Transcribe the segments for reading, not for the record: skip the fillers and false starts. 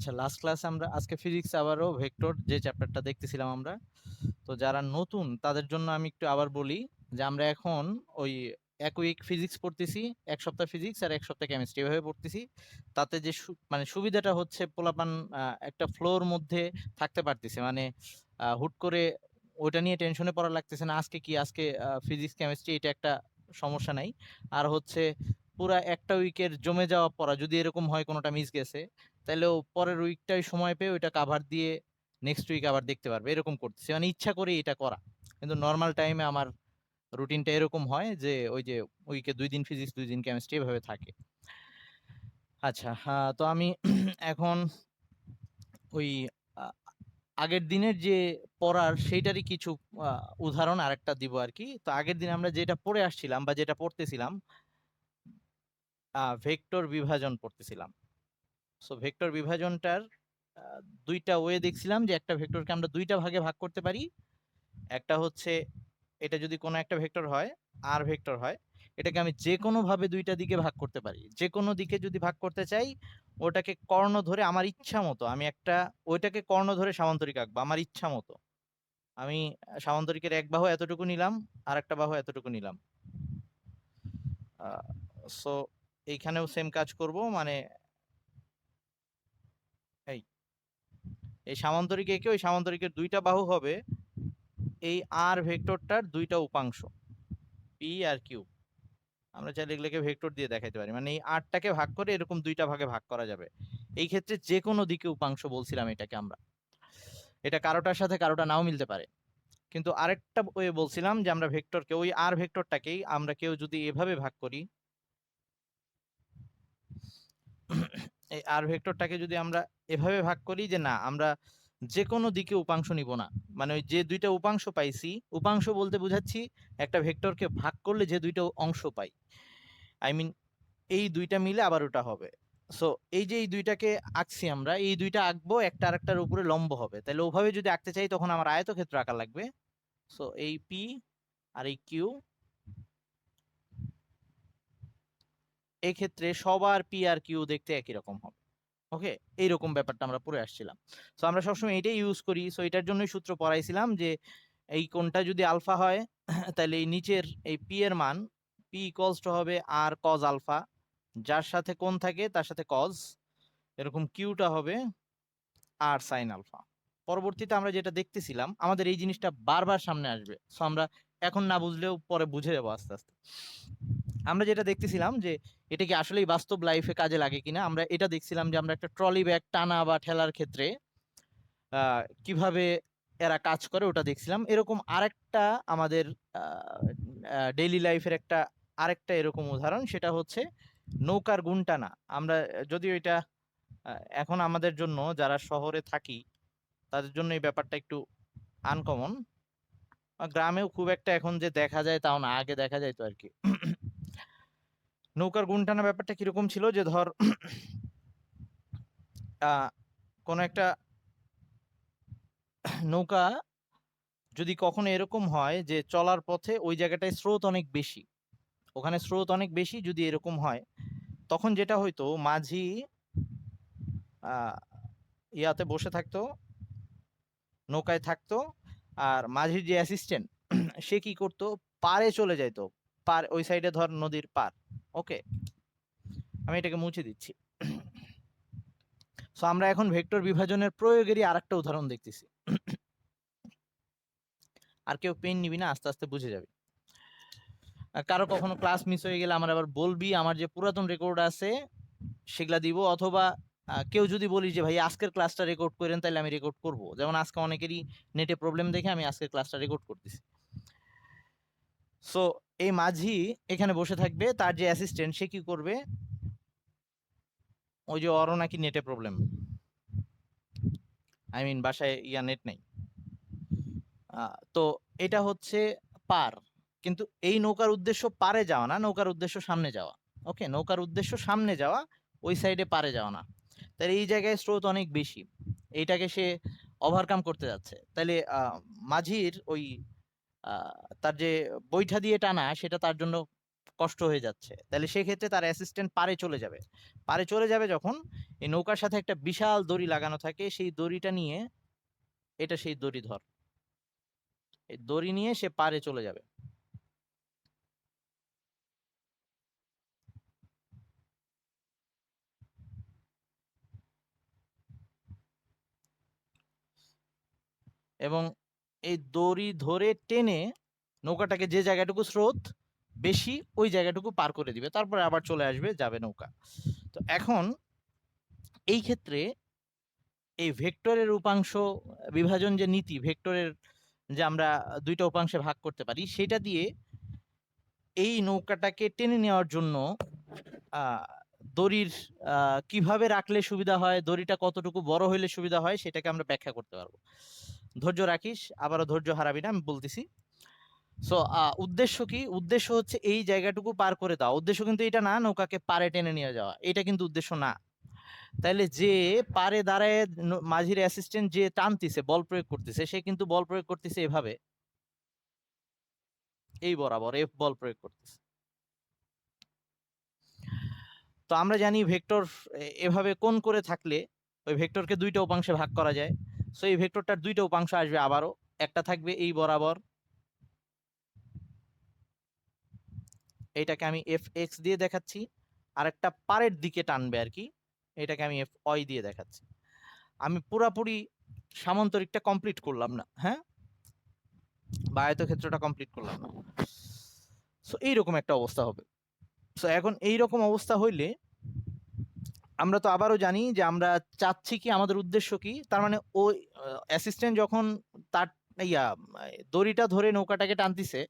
আচ্ছা, লাস্ট ক্লাসে আমরা আজকে ফিজিক্স আবারও ভেক্টর যে চ্যাপ্টারটা দেখতেছিলাম আমরা। তো যারা নতুন তাদের জন্য আমি একটু আবার বলি যে আমরা এখন ওই এক উইক ফিজিক্স পড়তেছি, এক সপ্তাহ ফিজিক্স আর এক সপ্তাহ কেমিস্ট্রি এভাবে পড়তেছি। তাতে যে মানে সুবিধাটা হচ্ছে পোলাপান একটা ফ্লোর মধ্যে থাকতে পারতেছে, মানে হুট করে ওইটা নিয়ে টেনশনে পড়া লাগতেছে না, আজকে কি আজকে ফিজিক্স কেমিস্ট্রি এটা একটা সমস্যা নাই। আর হচ্ছে পুরা একটা উইকের জমে যাওয়া পড়া যদি এরকম হয় কোনোটা মিস গেছে, তাহলে ও পরের উইকটাই সময় পেয়ে ওইটা কাভার দিয়ে নেক্সট উইক আবার দেখতে পারবে, এরকম করতেছি, মানে ইচ্ছা করে এটা করা। কিন্তু নর্মাল টাইমে আমার রুটিনটা এরকম হয় যে ওই যে উইকে 2 দিন ফিজিক্স 2 দিন কেমিস্ট্রি এভাবে থাকে। আচ্ছা, তো আমি এখন ওই আহ, আগের দিনের যে পড়ার সেইটারই কিছু উদাহরণ আরেকটা দিব আর কি। তো আগের দিন আমরা যেটা পড়ে আসছিলাম বা যেটা পড়তেছিলাম, ভেক্টর বিভাজন পড়তেছিলাম। সো ভেক্টর বিভাজনটার আহ, দুইটা ওয়ে দেখছিলাম যে একটা ভেক্টরকে আমরা দুইটা ভাগে ভাগ করতে পারি। একটা হচ্ছে এটা যদি কোনো একটা ভেক্টর হয়, আর ভেক্টর হয়, এটাকে আমি যে কোনো ভাবে দুইটা দিকে ভাগ করতে পারি। যে কোনো দিকে যদি ভাগ করতে চাই, ওটাকে কর্ণ ধরে আমার ইচ্ছা মতো আমি একটা, ওইটাকে কর্ণ ধরে সামান্তরিক আঁকবো আমার ইচ্ছা মতো। আমি সামান্তরিকের এক বাহু এতটুকু নিলাম, আর একটা বাহু এতটুকু নিলাম। সো এইখানেও সেম কাজ করব, মানে এই এই সামান্তরিক এঁকে ওই সামান্তরিকের দুইটা বাহু হবে এই আর ভেক্টরটার দুইটা উপাংশ, পি আর কিউ। আমরা চাইলে এগুলোকে ভেক্টর দিয়ে দেখাইতে পারি, মানে এই আটটাকে ভাগ করে এরকম দুইটা ভাগে ভাগ করা যাবে। এই ক্ষেত্রে যে কোনো দিকে উপাংশ বলছিলাম এটাকে আমরা। এটা কারোটার সাথে কারোটা নাও মিলতে পারে। কিন্তু আরেকটা ওয়ে বলছিলাম যে আমরা ভেক্টরকে ওই আর ভেক্টরটাকেই আমরা কেউ যদি এভাবে ভাগ করি, এই আর ভেক্টরটাকে যদি আমরা এভাবে ভাগ করি যে না আমরা যে কোনো দিকে উপাংশ নিব না, মানে ওই যে দুইটা উপাংশ পাইছি, উপাংশ বলতে বুঝাচ্ছি একটা ভেক্টরকে ভাগ করলে যে দুইটা অংশ পাই, আই মিন এই দুইটা মিলে আবার ওটা হবে। সো এই যে এই দুইটাকে আঁকছি আমরা, এই দুইটা আঁকবো একটা আরেকটার উপরে লম্ব হবে, তাহলে ওভাবে যদি আঁকতে চাই তখন আমার আয়তক্ষেত্র আঁকা লাগবে। সো এই পি আর এই কিউ, এই ক্ষেত্রে সবার পি আর কিউ দেখতে একই রকম হবে। ওকে, এইরকম ব্যাপারটা আমরা পড়ে আসছিলাম। সো আমরা সবসময় এটাই ইউজ করি। সো এটার জন্যই সূত্র পড়াইছিলাম যে এই কোণটা যদি আলফা হয় তাহলে এই নিচের এই পি এর মান পি ইকুয়ালস টু হবে আর কজ আলফা, যার সাথে কোণ থাকে তার সাথে কজ, এরকম কিউটা হবে আর সাইন আলফা। পরবর্তীতে আমরা যেটা দেখতেছিলাম আমাদের এই জিনিসটা বারবার সামনে আসবে, সো আমরা এখন না বুঝলেও পরে বুঝে যাবো আস্তে আস্তে। আমরা যেটা দেখতেছিলাম যে এটা কি আসলেই বাস্তব লাইফে কাজে লাগে কিনা, আমরা এটা দেখছিলাম যে আমরা একটা ট্রলি ব্যাগ টানা বা ঠেলার ক্ষেত্রে কিভাবে এরা কাজ করে ওটা দেখছিলাম। এরকম আরেকটা আমাদের ডেইলি লাইফের একটা আরেকটা এরকম উদাহরণ, সেটা হচ্ছে নৌকার গুণ টানা। আমরা যদিও এটা এখন আমাদের জন্য যারা শহরে থাকি তাদের জন্য এই ব্যাপারটা একটু আনকমন, গ্রামেও খুব একটা এখন যে দেখা যায় তাও না, আগে দেখা যায় তো আর কি। নৌকার গুণ টানা ব্যাপারটা কিরকম ছিল যে ধর কোন একটা নৌকা যদি কখনো এরকম হয় যে চলার পথে ওই জায়গাটায় স্রোত অনেক বেশি, ওখানে স্রোত অনেক বেশি যদি এরকম হয়, তখন যেটা হয়তো মাঝি আহ ইয়াতে বসে থাকতো, নৌকায় থাকতো, আর মাঝির যে অ্যাসিস্ট্যান্ট সে কি করতো, পারে চলে যাইতো, পার ওই সাইডে ধর নদীর পার। ওকে, আমি এটাকে মুছে দিচ্ছি। সো আমরা এখন ভেক্টর বিভাজনের প্রয়োগেরই আরেকটা উদাহরণ দেখতেছি। আর কেউ পেন নিবি না, আস্তে আস্তে বুঝে যাবে। কারো কখনো ক্লাস মিস হয়ে গেলে আমার আবার বলবি, আমার যে পুরাতন রেকর্ড আছে সেগুলা দিব, অথবা কেউ যদি বলি যে ভাই আজকের ক্লাসটা রেকর্ড করেন, তাহলে আমি রেকর্ড করব। যেমন আজকে অনেকেরই নেটে প্রবলেম দেখে আমি আজকের ক্লাসটা রেকর্ড করতেছি। সো এই মাঝি এখানে বসে থাকবে, তার যে অ্যাসিস্ট্যান্ট সে কি করবে, ওই যে ওরও নাকি নেটে প্রবলেম, আই মিন বাসায় নেট নাই। তো এটা হচ্ছে পার, কিন্তু এই নৌকার উদ্দেশ্য পারে যাওয়া না, নৌকার উদ্দেশ্য সামনে যাওয়া। ওকে, নৌকার উদ্দেশ্য সামনে যাওয়া, ওই সাইডে পারে যাওয়া না। তাহলে এই জায়গায় স্রোত অনেক বেশি, এইটাকে সে ওভারকাম করতে যাচ্ছে। তাহলে মাঝির ওই তার যে বৈঠা দিয়ে টানা সেটা তার জন্য কষ্ট হয়ে যাচ্ছে, তাহলে সেক্ষেত্রে তার অ্যাসিস্ট্যান্ট পারে চলে যাবে। পারে চলে যাবে যখন এই নৌকার সাথে একটা বিশাল দড়ি লাগানো থাকে, সেই দড়িটা নিয়ে, এটা সেই দড়ি ধর, এই দড়ি নিয়ে সে পারে চলে যাবে। এবং এই দড়ি ধরে টেনে নৌকাটাকে যে জায়গাটুকু স্রোত বেশি ওই জায়গাটুকু পার করে দিবে, তারপরে আবার চলে আসবে, যাবে নৌকা। তো এখন এই ক্ষেত্রে এই ভেক্টরের উপাংশ বিভাজন যে নীতি, ভেক্টরের যে আমরা দুইটা উপাংশে ভাগ করতে পারি, সেটা দিয়ে এই নৌকাটাকে টেনে নেওয়ার জন্য দড়ির কিভাবে রাখলে সুবিধা হয়, দড়িটা কতটুকু বড় হইলে সুবিধা হয়, সেটাকে আমরা ব্যাখ্যা করতে পারবো। ধৈর্য রাখিস, আবারও ধৈর্য হারাবি না, আমি বলতেছি। সো উদ্দেশ্য কি? উদ্দেশ্য হচ্ছে এই জায়গাটুকু পার করে দাও। উদ্দেশ্য কিন্তু এটা না নৌকাকে পারে টেনে নিয়ে যাওয়া, এটা কিন্তু উদ্দেশ্য না। তাইলে যে পারে দাঁড়ায় মাঝির অ্যাসিস্ট্যান্ট যে টানতিছে, বল প্রয়োগ করতেছে, সে কিন্তু বল প্রয়োগ করতেছে এভাবে, এই বরাবর এফ বল প্রয়োগ করতেছে। তো আমরা জানি ভেক্টর এভাবে কোণ করে থাকলে ওই ভেক্টরকে দুইটা উপাংশে ভাগ করা যায়। সো এই ভেক্টরটার দুইটা উপাংশ আসবে আবারও, একটা থাকবে এই বরাবর, এটাকে আমি এফ এক্স দিয়ে দেখাচ্ছি, আর একটা পারের দিকে টানবে আর কি, এটাকে আমি এফ ওয়াই দিয়ে দেখাচ্ছি। আমি পুরাপুরি সামান্তরিকটা কমপ্লিট করলাম না, হ্যাঁ, বা আয়তক্ষেত্রটা কমপ্লিট করলাম না। সো এইরকম একটা অবস্থা হবে। সো এখন এইরকম অবস্থা হইলে আমরা তো আবারও জানি যে আমরা চাচ্ছি কি, আমাদের উদ্দেশ্য কি, তার মানে ওই অ্যাসিস্ট্যান্ট যখন তার ইয়া দড়িটা ধরে নৌকাটাকে টানতিছে,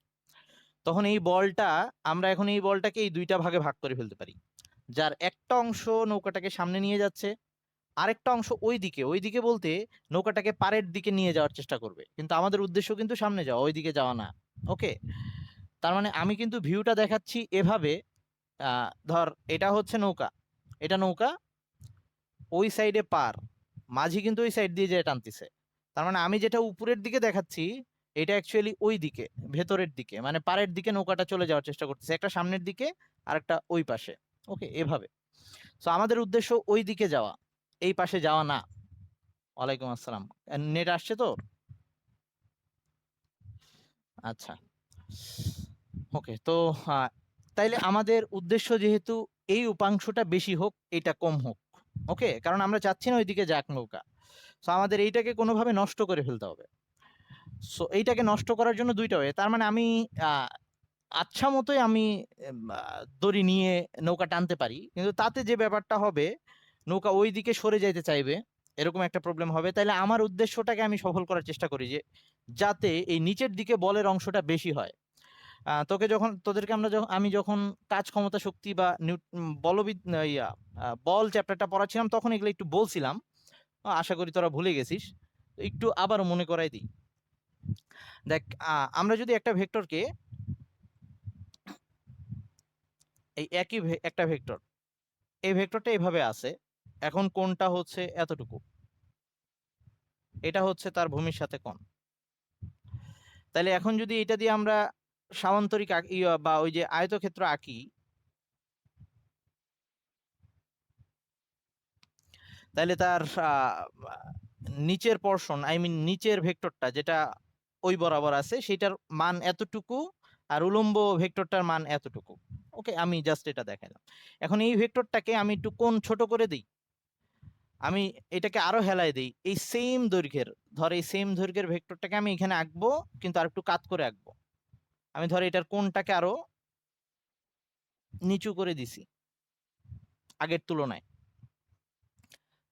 তখন এই বলটা, আমরা এখন এই বলটাকে এই দুইটা ভাগে ভাগ করে ফেলতে পারি, যার একটা অংশ নৌকাটাকে সামনে নিয়ে যাচ্ছে, আরেকটা অংশ ওই দিকে, ওই দিকে বলতে নৌকাটাকে পাড়ের দিকে নিয়ে যাওয়ার চেষ্টা করবে, কিন্তু আমাদের উদ্দেশ্য কিন্তু সামনে যাওয়া, ওই দিকে যাওয়া না। ওকে, তার মানে আমি কিন্তু ভিউটা দেখাচ্ছি এভাবে, ধর এটা হচ্ছে নৌকা, এটা নৌকা, ওই সাইডে পার, মাঝি কিন্তু ওই সাইড দিয়ে যেয়ে টানতেছে। তার মানে আমি যেটা উপরের দিকে দেখাচ্ছি, এটা অ্যাকচুয়ালি ওই দিকে, ভেতরের দিকে, মানে পাড়ের দিকে নৌকাটা চলে যাওয়ার চেষ্টা করতেছে, একটা সামনের দিকে আর একটা ওই পাশে। ওকে, এভাবে। সো আমাদের উদ্দেশ্য ওই দিকে যাওয়া, এই পাশে যাওয়া না। ওয়ালাইকুম আসসালাম, নেট আসছে তো? আচ্ছা, ওকে। তো তাইলে আমাদের উদ্দেশ্য যেহেতু এই উপাংশটা বেশি হোক, এটা কম হোক, ওকে, কারণ আমরা চাচ্ছি না ওইদিকে যাক নৌকা। সো আমাদের এইটাকে কোনোভাবে নষ্ট করে ফেলতে হবে। সো এইটাকে নষ্ট করার জন্য দুইটা ওয়ে, তার মানে আমি আচ্ছা মতোই আমি দড়ি নিয়ে নৌকা টানতে পারি, কিন্তু তাতে যে ব্যাপারটা হবে, নৌকা ওই দিকে সরে যাইতে চাইবে, এরকম একটা প্রবলেম হবে। তাইলে আমার উদ্দেশ্যটাকে আমি সফল করার চেষ্টা করি যে যাতে এই নিচের দিকে বলের অংশটা বেশি হয়। তোকে যখন, তোদেরকে আমরা যখন, আমি যখন কাজ ক্ষমতা শক্তি বা বলবিদ ইয়া বল চ্যাপ্টারটা পড়াচ্ছিলাম, তখন এগুলো একটু বলছিলাম, আশা করি তোরা ভুলে গেছিস। একটু আবার মনে করাই দিই। দেখ, আমরা যদি একটা ভেক্টরকে, এই একই একটা ভেক্টর, এই ভেক্টরটা এভাবে আছে, এখন কোণটা হচ্ছে এতটুকু, এটা হচ্ছে তার ভূমির সাথে কোণ। তাহলে এখন যদি এটা দিয়ে আমরা সামান্তরিক আঁকি বা ওই যে আয়তক্ষেত্র আঁকি, তাহলে তার নিচের পোরশন, আই মিন নিচের ভেক্টরটা যেটা ওই বরাবর আছে, সেটার মান এতটুকু, আর উলম্ব ভেক্টরটার মান এতটুকু। ওকে, আমি জাস্ট এটা দেখালাম। এখন এই ভেক্টরটাকে আমি একটু কোণ ছোট করে দিই, আমি এটাকে আরো হেলায় দিই, এই সেম দৈর্ঘ্যের, ধর এই সেম দৈর্ঘ্যের ভেক্টরটাকে আমি এখানে আঁকবো, কিন্তু আর একটু কাত করে আঁকবো। আমি ধর এটার কোণটাকে আরো নিচু করে দিছি আগের তুলনায়,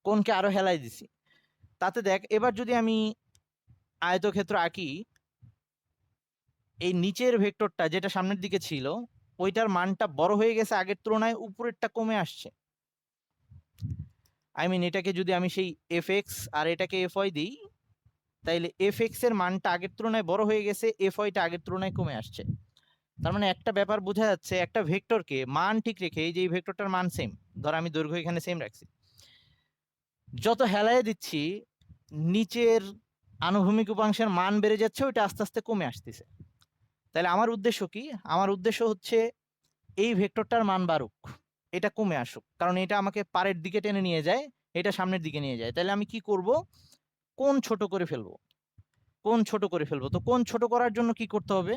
কোণকে আরো হেলাই দিছি। তাতে দেখ, এবার যদি আমি আয়তক্ষেত্র আঁকি, এই নিচের ভেক্টরটা যেটা সামনের দিকে ছিল, ওইটার মানটা বড় হয়ে গেছে আগের তুলনায়, উপরেরটা কমে আসছে। আই মিন এটাকে যদি আমি সেই এফ এক্স আর এটাকে এফ ওয়াই দিই, তাইলে এফ এক্স এর মানটা আগের তুলনায় বড় হয়ে গেছে, এফ ওয়াইটা আগের তুলনায় কমে আসছে। তার মানে একটা ব্যাপার বোঝা যাচ্ছে, একটা ভেক্টরকে মান ঠিক রেখে, এই যে এই ভেক্টরটার মান সেম, ধর আমি দৈর্ঘ্য এখানে সেম রাখছি, যত হেলায় দিচ্ছি নিচের আনুভূমিক উপাংশের মান বেড়ে যাচ্ছে, ওইটা আস্তে আস্তে কমে আসতেছে। তাহলে আমার উদ্দেশ্য কি? আমার উদ্দেশ্য হচ্ছে এই ভেক্টরটার মান বাড়ুক, এটা কমে আসুক, কারণ এটা আমাকে পারের দিকে টেনে নিয়ে যায়, এটা সামনের দিকে নিয়ে যায়। তাহলে আমি কি করব, কোণ ছোট করে ফেলবো, কোণ ছোট করে ফেলবো। তো কোণ ছোট করার জন্য কি করতে হবে,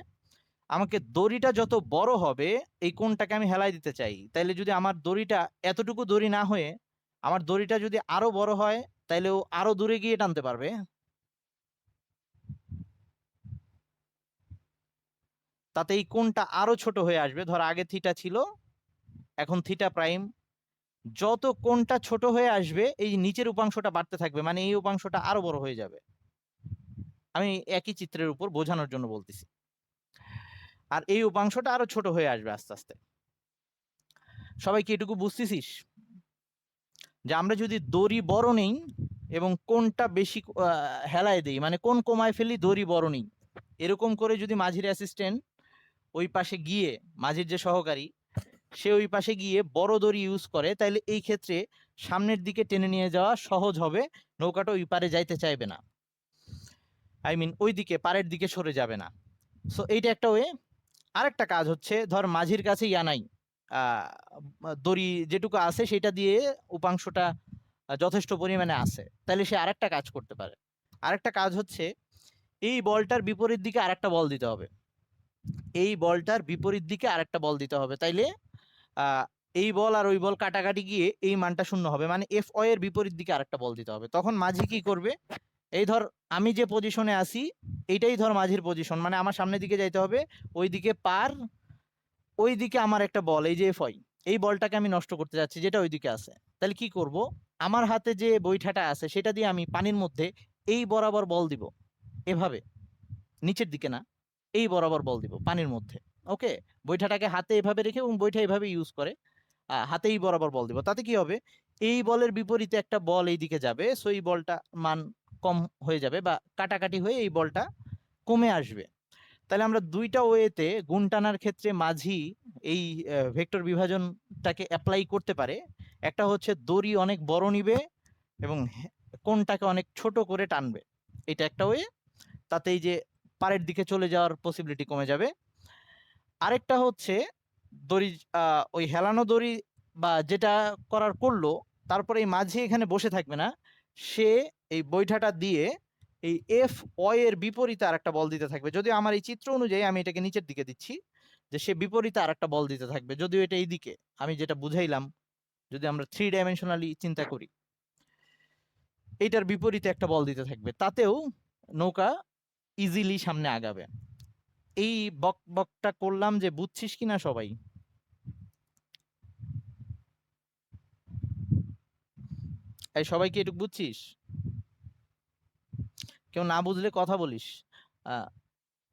আমাকে দড়িটা যত বড় হবে এই কোণটাকে আমি হেলাই দিতে চাই। তাইলে যদি আমার দড়িটা এতটুকু দড়ি না হয়ে আমার দড়িটা যদি আরো বড় হয়, তাইলে ও আরো দূরে গিয়ে টানতে পারবে। তাতে এই কোণটা আরো ছোট হয়ে আসবে। ধর আগে থিটা ছিল, এখন থিটা প্রাইম। যত কোণটা ছোট হয়ে আসবে এই নিচের উপাংশটা বাড়তে থাকবে, মানে এই উপাংশটা আরো বড় হয়ে যাবে। আমি একই চিত্রের উপর বোঝানোর জন্য বলতেছি। আর এই উপাংশটা আরো ছোট হয়ে আসবে আস্তে আস্তে। সবাই কি এটুকু বুঝতেছিস যে আমরা যদি দড়ি বড় নেই এবং কোণটা বেশি হেলায় দেই, মানে কোণ কমায় ফেলি দড়ি বড় নেই, এরকম করে যদি মাঝির অ্যাসিস্ট্যান্ট ওই পাশে গিয়ে, মাঝির যে সহকারী সে ওই পাশে গিয়ে বড় দড়ি ইউজ করে, তাইলে এই ক্ষেত্রে সামনের দিকে টেনে নিয়ে যাওয়া সহজ হবে, নৌকাটা ওই পারে যাইতে চাইবে না, আই মিন ওই দিকে পাড়ের দিকে সরে যাবে না। সো এইটা একটা ওয়ে। আরেকটা কাজ হচ্ছে, ধর মাঝির কাছে ইয়া নাই, দড়ি যেটুকু আছে সেটা দিয়ে উপাংশটা যথেষ্ট পরিমাণে আছে, তাহলে সে আরেকটা কাজ করতে পারে। আরেকটা কাজ হচ্ছে, এই বলটার বিপরীত দিকে আরেকটা বল দিতে হবে, এই বলটার বিপরীত দিকে আরেকটা বল দিতে হবে। তাইলে এই বল আর ওই বল কাটাকাটি গিয়ে এই মানটা শূন্য হবে, মানে এফ ও এর বিপরীত দিকে আরেকটা বল দিতে হবে। তখন মাঝি কি করবে, এই ধর আমি যে পজিশনে আছি এইটাই ধর মাঝির পজিশন, মানে আমার সামনের দিকে যাইতে হবে, ওইদিকে পার, ওইদিকে আমার একটা বল এই যে এফ ওই, এই বলটাকে আমি নষ্ট করতে যাচ্ছি যেটা ওইদিকে আছে। তাহলে কি করব, আমার হাতে যে বৈঠাটা আছে সেটা দিয়ে আমি পানির মধ্যে এই বরাবর বল দিব, এভাবে, নিচের দিকে না, এই বরাবর বল দিব পানির মধ্যে। ওকে, বৈঠাটাকে হাতে এভাবে রেখে এবং বৈঠা এভাবে ইউজ করে হাতেই বরাবর বল দিব। তাতে কি হবে, এই বলের বিপরীতে একটা বল এই দিকে যাবে, সো এই বলটা মান কম হয়ে যাবে বা কাটাকাটি হয়ে এই বলটা কমে আসবে। তাহলে আমরা দুইটা ওয়েতে গুণ টানার ক্ষেত্রে মাঝি এই ভেক্টর বিভাজনটাকে অ্যাপ্লাই করতে পারে। একটা হচ্ছে দড়ি অনেক বড় নিবে এবং কোণটাকে অনেক ছোট করে টানবে, এটা একটা ওয়ে, তাতে এই যে পাড়ের দিকে চলে যাওয়ার পসিবিলিটি কমে যাবে। আরেকটা হচ্ছে দড়ি ওই হেলানো দড়ি বা যেটা করার করলো, তারপরে এই মাঝি এখানে বসে থাকবে না, সে এই বৈঠাটা দিয়ে এই এফ ও এর বিপরীতে আরেকটা বল দিতে থাকবে। যদিও আমার এই চিত্র অনুযায়ী আমি এটাকে নিচের দিকে দিচ্ছি, যে সে বিপরীতে আরেকটা বল দিতে থাকবে, যদিও এটা এই দিকে, আমি যেটা বুঝাইলাম যদি আমরা 3 ডাইমেনশনালি চিন্তা করি, এইটার বিপরীতে একটা বল দিতে থাকবে, তাতেও নৌকা ইজিলি সামনে আগাবে। এই বক বকটা করলাম যে বুঝছিস কিনা সবাই? এই সবাই কি এটুকু বুঝছিস? কেউ না বুঝলে কথা বলিস।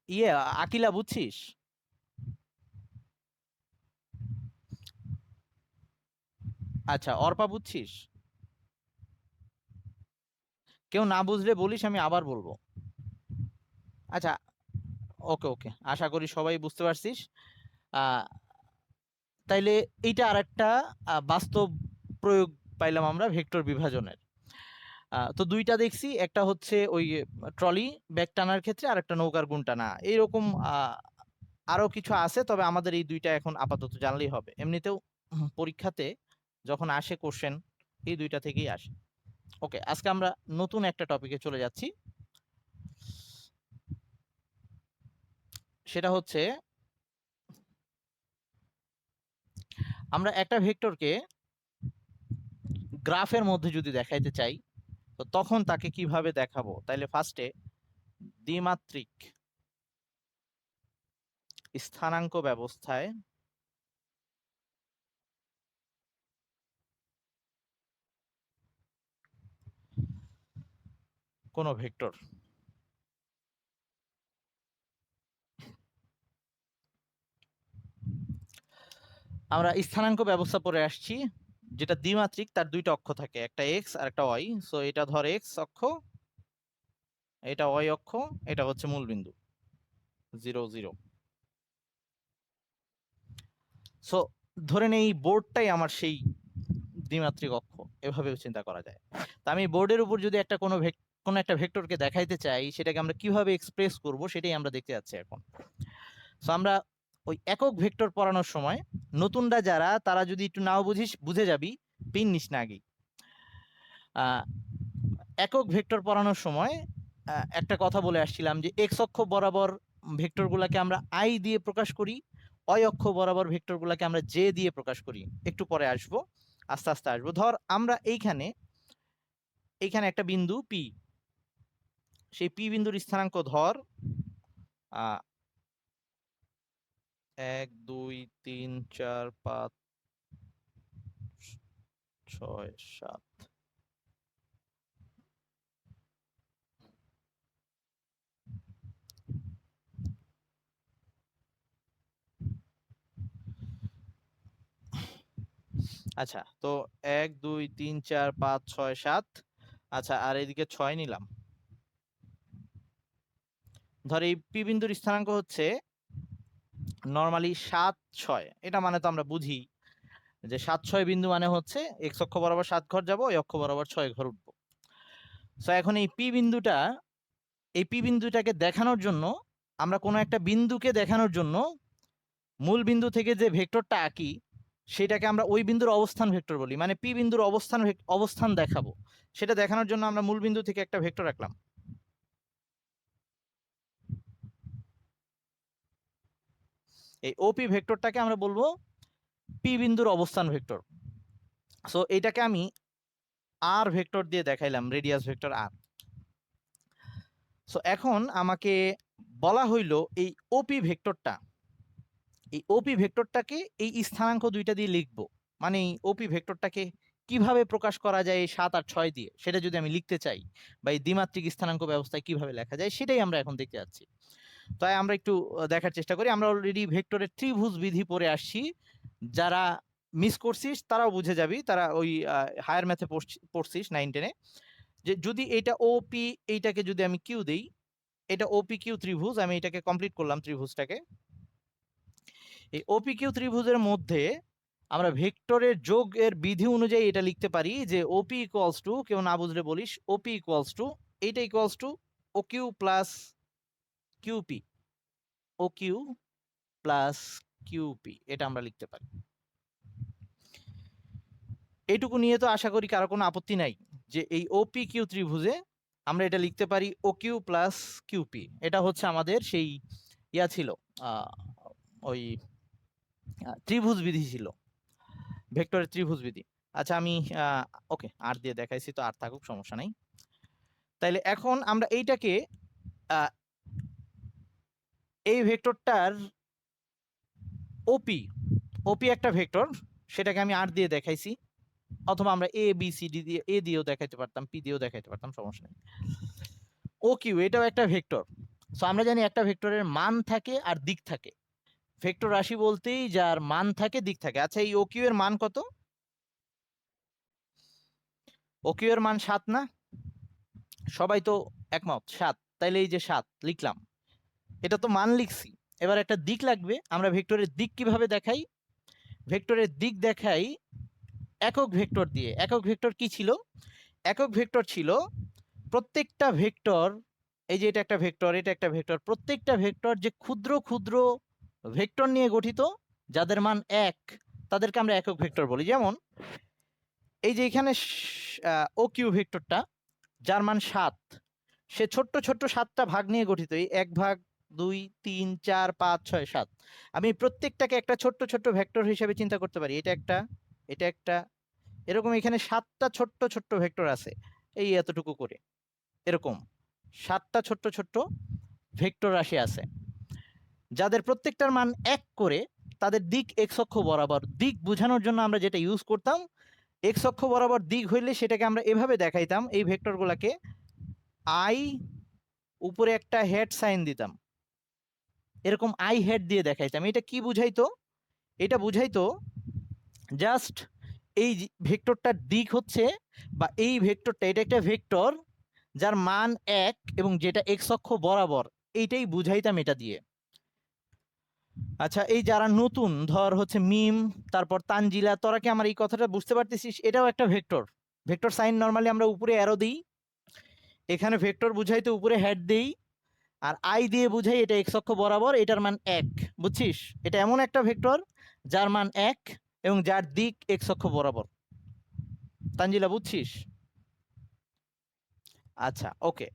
ইয়ে আকিলা বুঝছিস? আচ্ছা, অর্পা বুঝছিস? কেউ না বুঝলে বলিস, আমি আবার বলবো। আচ্ছা, ওকে ওকে, আশা করি সবাই বুঝতে পারছিস। আহ তাইলে এইটা আরেকটা বাস্তব প্রয়োগ পাইলাম আমরা ভেক্টর বিভাজনের। তো দুইটা দেখছি, একটা হচ্ছে ওই ট্রলি ব্যাগ টানার ক্ষেত্রে, আর একটা নৌকার গুণ টানা। এইরকম আরো কিছু আছে, তবে আমাদের এই দুইটা এখন আপাতত জানলেই হবে। এমনিতেও পরীক্ষাতে যখন আসে কোশ্চেন এই দুইটা থেকেই আসে। ওকে, আজকে আমরা নতুন একটা টপিকে চলে যাচ্ছি, সেটা হচ্ছে আমরা একটা ভেক্টরকে গ্রাফের মধ্যে যদি দেখাইতে চাই, তো তখন তাকে কিভাবে দেখাবো। তাইলে ফার্স্টে দ্বিমাত্রিক স্থানাঙ্ক ব্যবস্থায় কোন ভেক্টর, আমরা স্থানাঙ্ক ব্যবস্থা পড়ে আসছি, যেটা দ্বিমাত্রিক, তার দুইটা অক্ষ থাকে, একটা এক্স আর একটা ওয়াই। সো এটা ধর এক্স অক্ষ, এটা ওয়াই অক্ষ, এটা হচ্ছে মূলবিন্দু 0 0। সো ধরে নেই এই বোর্ডটাই আমার সেই দ্বিমাত্রিক অক্ষ, এভাবেও চিন্তা করা যায়। তা আমি বোর্ডের উপর যদি একটা কোনো একটা ভেক্টরকে দেখাইতে চাই, সেটাকে আমরা কিভাবে এক্সপ্রেস করব সেটাই আমরা দেখতে যাচ্ছি এখন। সো আমরা ওই একক ভেক্টর পড়ানোর সময় নতুনরা যারা, তারা যদি একটু নাও বুঝিস, বুঝে যাবি, পিন নিস না আগেই। একক ভেক্টর পড়ানোর সময় একটা কথা বলে আসছিলাম যে এক্স অক্ষ বরাবর ভেক্টরগুলোকে আমরা আই দিয়ে প্রকাশ করি, অয় অক্ষ বরাবর ভেক্টরগুলোকে আমরা জে দিয়ে প্রকাশ করি। একটু পরে আসবো, আস্তে আস্তে আসবো। ধর আমরা এইখানে একটা বিন্দু পি, সেই পি বিন্দুর স্থানাঙ্ক ধর 1 2 3 4 5 6 7। আচ্ছা, তো 1 2 3 4 5 6 7। আচ্ছা, আর এদিকে 6 নিলাম। ধর এই পি বিন্দুর স্থানাঙ্ক হচ্ছে নরমালি 7 6। এটা মানে তো আমরা বুঝি যে 7 6 বিন্দু মানে হচ্ছে এক্স অক্ষ বরাবর 7 ঘর যাব, ওই অক্ষ বরাবর 6 ঘর উঠবো। সো এখন এই পি বিন্দুটাকে দেখানোর জন্য, আমরা কোনো একটা বিন্দুকে দেখানোর জন্য মূল বিন্দু থেকে যে ভেক্টরটা আঁকি সেটাকে আমরা ওই বিন্দুর অবস্থান ভেক্টর বলি। মানে পি বিন্দুর অবস্থান দেখাবো, সেটা দেখানোর জন্য আমরা মূল বিন্দু থেকে একটা ভেক্টর রাখলাম। এই ওপি ভেক্টরটাকে আমরা বলবো পি বিন্দুর অবস্থান ভেক্টর। সো এটাকে আমি আর ভেক্টর দিয়ে দেখাইলাম, রেডিয়াস ভেক্টর আর। সো এখন আমাকে বলা হইল এই ওপি ভেক্টরটাকে এই স্থানাঙ্ক দুইটা দিয়ে লিখবো। মানে এই ওপি ভেক্টরটাকে কিভাবে প্রকাশ করা যায় এই 7 আর 6 দিয়ে, সেটা যদি আমি লিখতে চাই, বা এই দ্বিমাত্রিক স্থানাঙ্ক ব্যবস্থায় কিভাবে লেখা যায়, সেটাই আমরা এখন দেখতে যাচ্ছি। তাই আমরা একটু দেখার চেষ্টা করি। আমরা অলরেডি ভেক্টরের ত্রিভুজ বিধি পড়ে আসছি, যারা মিস করছিস তারাও বুঝে যাবি, তারা ওই হায়ার ম্যাথে পড়ছিস 9 10-এ, যে যদি এটা ওপি, এইটাকে যদি আমি কিউ দেই, এটা ওপি কিউ ত্রিভুজ, আমি এটাকে কমপ্লিট করলাম ত্রিভুজটাকে। এই ওপি কিউ ত্রিভুজের মধ্যে আমরা ভেক্টরের যোগের বিধি অনুযায়ী এটা লিখতে পারি যে ওপি ইকুয়ালস টু, কেউ না বুঝলে বলিস, ওপি ইকুয়ালস টু, এইটা equals to O Q plus QP, O Q plus QP, এটা আমরা লিখতে পারি। এইটুকু নিয়ে তো আশা করি কারো কোনো আপত্তি নাই, যে এই ওপি কিউ ত্রিভুজে আমরা এটা লিখতে পারি ও কিউ প্লাস কিউপি। এটা হচ্ছে আমাদের সেই ইয়া ছিল, ওই ত্রিভুজ বিধি ছিল, ভেক্টরের ত্রিভুজ বিধি। আচ্ছা, আমি ওকে আর দিয়ে দেখাইছি, তো আর থাকুক, সমস্যা নাই। তাইলে এখন আমরা এইটাকে এই ভেক্টরটার ওপি একটা ভেক্টর, সেটাকে আমি আর দিয়ে দেখাইছি, অথবা আমরা এ বি সি ডি দিয়ে, এ দিয়েও দেখাইতে পারতাম, পি দিয়েও দেখাইতে পারতাম, সমস্যা নেই। ও কিউ এটাও একটা ভেক্টর। সো আমরা জানি একটা ভেক্টরের মান থাকে আর দিক থাকে। ভেক্টর রাশি বলতেই যার মান থাকে, দিক থাকে। আচ্ছা, এই ও কিউ এর মান কত? ও কিউ এর মান 7 না? সবাই তো একমত 7। তাইলে এই যে 7 লিখলাম, এটা তো মান লিখছি। এবার একটা দিক লাগবে। আমরা ভেক্টরের দিক কিভাবে দেখাই? ভেক্টরের দিক দেখাই একক ভেক্টর দিয়ে। একক ভেক্টর কি ছিল? একক ভেক্টর ছিল প্রত্যেকটা ভেক্টর, এই যে এটা একটা ভেক্টর, এটা একটা ভেক্টর, প্রত্যেকটা ভেক্টর যে ক্ষুদ্র ক্ষুদ্র ভেক্টর নিয়ে গঠিত, যাদের মান 1, তাদেরকে আমরা একক ভেক্টর বলি। যেমন এই যে এখানে ও কিউ ভেক্টরটা, যার মান 7, সে ছোট্ট ছোট্ট 7টা ভাগ নিয়ে গঠিত। এই 1 ভাগ, 2 3 4 5 6 7। আমি প্রত্যেকটাকে একটা ছোট্ট ছোট্ট ভেক্টর হিসেবে চিন্তা করতে পারি। এটা একটা, এটা একটা, এরকম এখানে 7টা ছোট্ট ছোট্ট ভেক্টর আছে, এই এতটুকু করে, এরকম 7টা ছোট্ট ছোট্ট ভেক্টর রাশি আছে, যাদের প্রত্যেকটার মান 1 করে, তাদের দিক এক্স অক্ষ বরাবর। দিক বোঝানোর জন্য আমরা যেটা ইউজ করতাম, এক্স অক্ষ বরাবর দিক হইলে সেটাকে আমরা এভাবে দেখাইতাম, এই ভেক্টরগুলোকে আই, উপরে একটা হেড সাইন দিতাম, এরকম আই হেড দিয়ে দেখাইতাম। এটা কি বুঝাইতো? এটা বুঝাইতো জাস্ট এই ভেক্টরটার দিক হচ্ছে, বা এই ভেক্টরটা, এটা একটা ভেক্টর যার মান 1 এবং যেটা এক্স অক্ষ বরাবর, এইটাই বুঝাইতাম এটা দিয়ে। আচ্ছা, এই যারা নতুন, ধর হচ্ছে মিম, তারপর তানজিলা, তোরা কি আমার এই কথাটা বুঝতে পারতেছিস? এটাও একটা ভেক্টর। ভেক্টর সাইন নরমালি আমরা উপরে অ্যারো দিই, এখানে ভেক্টর বুঝাইতে উপরে হেড দেই, আর আই দিয়ে বুঝাই এটা এক্স অক্ষ বরাবর, এটার মান 1, বুঝছিস? এটা এমন একটা ভেক্টর যার মান 1 এবং যার দিক এক্স অক্ষ বরাবর। তানজিলা বুঝছিস? আচ্ছা, ওকে।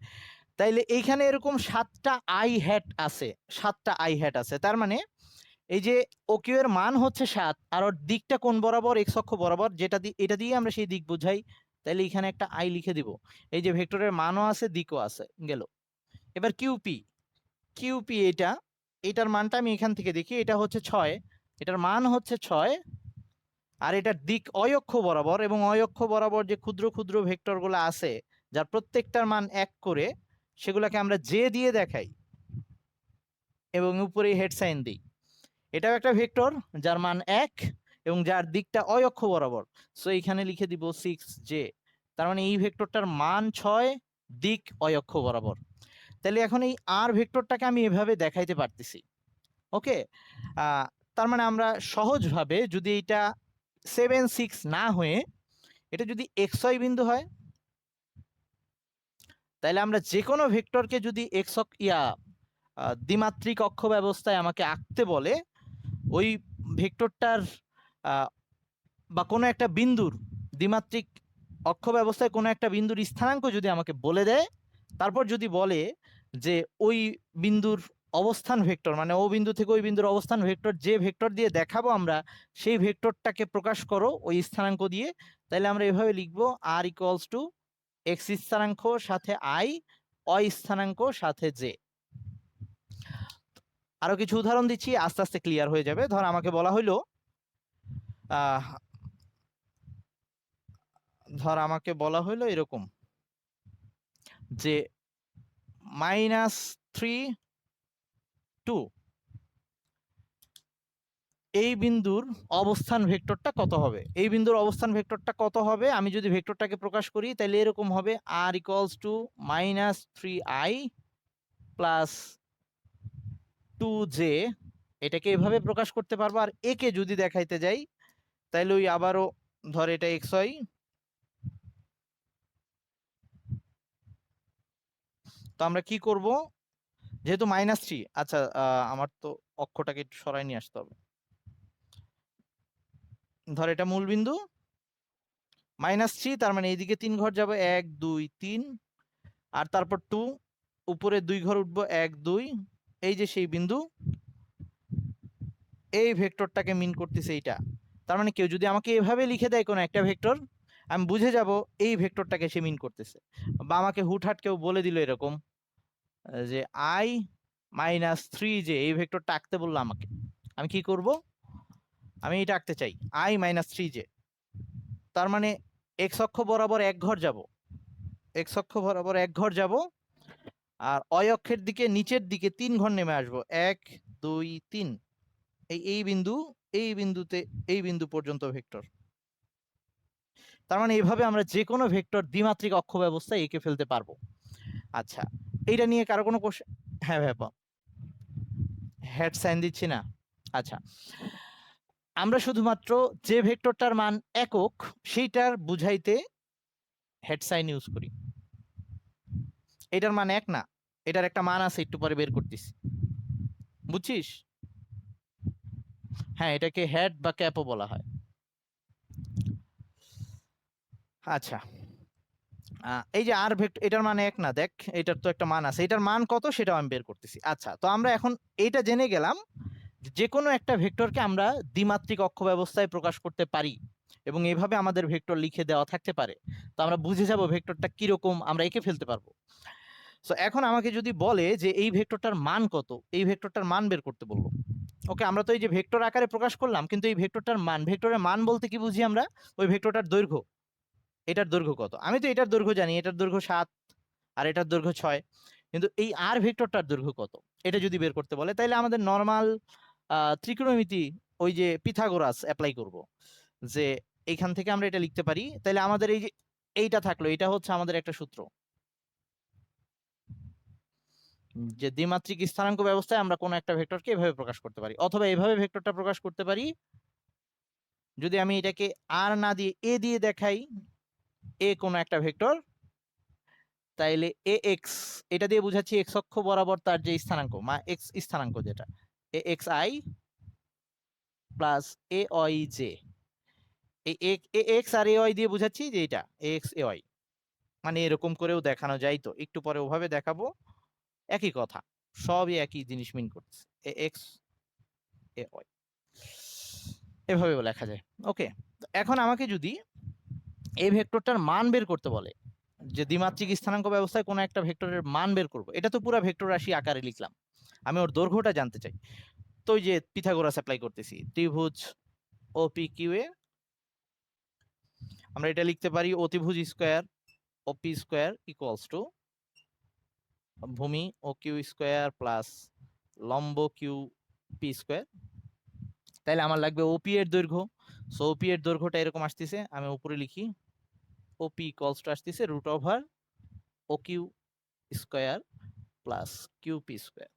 তাইলে এইখানে এরকম 7টা আই হ্যাট আছে, 7টা আই হ্যাট আছে। তার মানে এই যে ও কিউ এর মান হচ্ছে 7 আর ওর দিকটা কোন বরাবর? এক্স অক্ষ বরাবর, যেটা দিয়ে এটা দিয়ে আমরা সেই দিক বুঝাই। তাইলে এখানে একটা আই লিখে দিব। এই যে ভেক্টরের মানও আছে, দিকও আছে, গেল। এবার কিউপি, কিউপি এটার মানটা আমি এখান থেকে দেখি, এটা হচ্ছে 6, এটার মান হচ্ছে 6 আর এটার দিক অয়ক্ষ বরাবর, এবং অয়ক্ষ বরাবর যে ক্ষুদ্র ক্ষুদ্র ভেক্টরগুলো আছে যার প্রত্যেকটার মান 1 করে, সেগুলোকে আমরা জে দিয়ে দেখাই এবং উপরে হেড সাইন দিই। এটাও একটা ভেক্টর যার মান 1 এবং যার দিকটা অয়ক্ষ বরাবর, সো এখানে লিখে দিব 6j। তার মানে এই ভেক্টরটার মান 6, দিক অয়ক্ষ বরাবর। তাহলে এখন এই আর ভেক্টরটাকে আমি এভাবে দেখাইতে পারতেছি, ওকে। তার মানে আমরা সহজভাবে যদি এটা 7 6 না হয়ে এটা যদি xy বিন্দু হয়, তাহলে আমরা যে কোনো ভেক্টরকে যদি এক্স দ্বিমাত্রিক অক্ষ ব্যবস্থায় আমাকে আঁকতে বলে, ওই ভেক্টরটার বা কোনো একটা বিন্দুর দ্বিমাত্রিক অক্ষ ব্যবস্থায় কোনো একটা বিন্দুর স্থানাঙ্ক যদি আমাকে বলে দেয়, তারপর যদি বলে যে ওই বিন্দুর অবস্থান ভেক্টর, মানে ও বিন্দু থেকে ওই বিন্দুর অবস্থান ভেক্টর যে ভেক্টর দিয়ে দেখাবো আমরা, সেই ভেক্টরটাকে প্রকাশ করো ওই স্থানাঙ্ক দিয়ে, তাহলে আমরা এভাবে লিখবো আর ইকুয়ালস টু এক্স স্থানাঙ্ক সাথে আই, অয় স্থানাঙ্ক সাথে জে। আরো কিছু উদাহরণ দিচ্ছি, আস্তে আস্তে ক্লিয়ার হয়ে যাবে। ধর আমাকে বলা হইলো এরকম যে -3 2 এই বিন্দুর অবস্থান ভেক্টরটা কত হবে? এই বিন্দুর অবস্থান ভেক্টরটা কত হবে আমি যদি ভেক্টরটাকে প্রকাশ করি, তাহলে এরকম হবে r equals to -3i plus 2j। এটাকে এভাবে প্রকাশ করতে পারবো। আর একে যদি দেখাইতে যাই, তাহলে ওই আবারও ধর এটা xy, তো আমরা কি করব, যেহেতু -3, আচ্ছা আমার তো অক্ষটাকে একটু সরাই নিয়ে আসতে হবে। ধর এটা মূল বিন্দু, -3, তার মানে এইদিকে 3 ঘর যাবো, 1 2 3, আর তারপর 2, উপরে 2 ঘর উঠবো, 1 2, এই যে সেই বিন্দু, এই ভেক্টরটাকে মিন করতেছে এইটা। তার মানে কেউ যদি আমাকে এভাবে লিখে দেয় কোনো একটা ভেক্টর, আমি বুঝে যাব এই ভেক্টরটাকে সে মিন করতেছে। বা আমাকে হুটহাট কেউ বলে দিল এরকম যে i -3j, এই ভেক্টরটা আঁকতে বললো আমাকে, আমি কি করব? আমি এটা আঁকতে চাই i -3j। তার মানে এক্স অক্ষ বরাবর 1 ঘর যাব, এক্স অক্ষ বরাবর 1 ঘর যাব, আর অয় অক্ষের দিকে নিচের দিকে 3 ঘর নেমে আসবো, 1 2 3, এই বিন্দু, এই বিন্দুতে, এই বিন্দু পর্যন্ত ভেক্টর। তার মানে এইভাবে আমরা যে কোনো ভেক্টর দ্বিমাত্রিক অক্ষ ব্যবস্থায় এঁকে ফেলতে পারবো। আচ্ছা, এইটা নিয়ে কারো কোনো কোশ্চেন? হ্যাঁ ভাই, হেড সাইন দিচ্ছি না। আচ্ছা, আমরা শুধুমাত্র যে ভেক্টরটার মান একক সেইটার বুঝাইতে হেড সাইন ইউজ করি। এটার মান 1 না, এটার একটা মান আছে, একটু পরে বের করতেছি, বুঝছিস? হ্যাঁ, এটাকে হেড বা ক্যাপও বলা হয়। আচ্ছা, এই যে আর ভেক্টর, এটার মান 1 না, দেখ এটার তো একটা মান আছে, এটার মান কত সেটাও আমি বের করতেছি। আচ্ছা, তো আমরা এখন এইটা জেনে গেলাম যে কোনো একটা ভেক্টরকে আমরা দ্বিমাত্রিক অক্ষ ব্যবস্থায় প্রকাশ করতে পারি, এবং এভাবে আমাদের ভেক্টর লিখে দেওয়া থাকতে পারে। তো আমরা বুঝে যাব ভেক্টরটা কিরকম, আমরা এঁকে ফেলতে পারবো। সো এখন আমাকে যদি বলে যে এই ভেক্টরটার মান কত, এই ভেক্টরটার মান বের করতে বলবো। ওকে, আমরা তো এই যে ভেক্টর আকারে প্রকাশ করলাম, কিন্তু এই ভেক্টরটার মান, ভেক্টরের মান বলতে কি বুঝি আমরা? ওই ভেক্টরটার দৈর্ঘ্য, এটার দৈর্ঘ্য কত? আমি তো এটার দৈর্ঘ্য জানি, এটার দৈর্ঘ্য 7 আর এটার দৈর্ঘ্য 6, কিন্তু এই আর ভেক্টরটার দৈর্ঘ্য কত এটা যদি বের করতে বলে, তাইলে আমাদের নরমাল ত্রিকোণমিতি, ওই যে পিথাগোরাস অ্যাপ্লাই করব, যে এইখান থেকে আমরা এটা লিখতে পারি। তাইলে আমাদের এই যে এইটা থাকলো, এটা হচ্ছে আমাদের একটা সূত্র, যে দ্বিমাত্রিক স্থানাঙ্ক ব্যবস্থায় আমরা কোনো একটা ভেক্টরকে এভাবে প্রকাশ করতে পারি, অথবা এভাবে ভেক্টরটা প্রকাশ করতে পারি। যদি আমি এটাকে আর না দিয়ে এ দিয়ে দেখাই, এ কোনো একটা ভেক্টর, তাইলে এ এক্স এটা দিয়ে বুঝাচ্ছি এক্স অক্ষ বরাবর তার যে স্থানাঙ্ক এক্স স্থানাঙ্ক যেটা a x i plus a y j, এই a x R A Y দিয়ে বুঝাচ্ছি যে এটা এ এক্স এ ওয়াই, মানে এরকম করেও দেখানো যায়, তো একটু পরে ওভাবে দেখাবো, একই কথা, সবই একই জিনিস মিন করতেছে, এ এক্স এ ওয়াই এভাবেও লেখা যায়। ওকে, এখন আমাকে যদি এই ভেক্টরটার মান বের করতে বলে, যে দ্বিমাত্রিক স্থানাঙ্ক ব্যবস্থায় কোনো একটা ভেক্টরের মান বের করব, এটা তো পুরো ভেক্টর রাশি আকারে লিখলাম, আমি ওর দৈর্ঘ্যটা জানতে চাই, তো ওই যে পিথাগোরাস অ্যাপ্লাই করতেছি, ত্রিভুজ ওপি কিউ এ আমরা এটা লিখতে পারি অতিভুজ square OP square equals to ভূমি ও কিউ স্কয়ার প্লাস লম্ব কিউ পি স্কয়ার। তাহলে আমার লাগবে ওপি এর দৈর্ঘ্য, সো ওপি এর দৈর্ঘ্যটা এরকম আসতেছে, আমি উপরে লিখি ওপি ইকুয়ালস টু আসতেছে root over O Q square plus Q P square.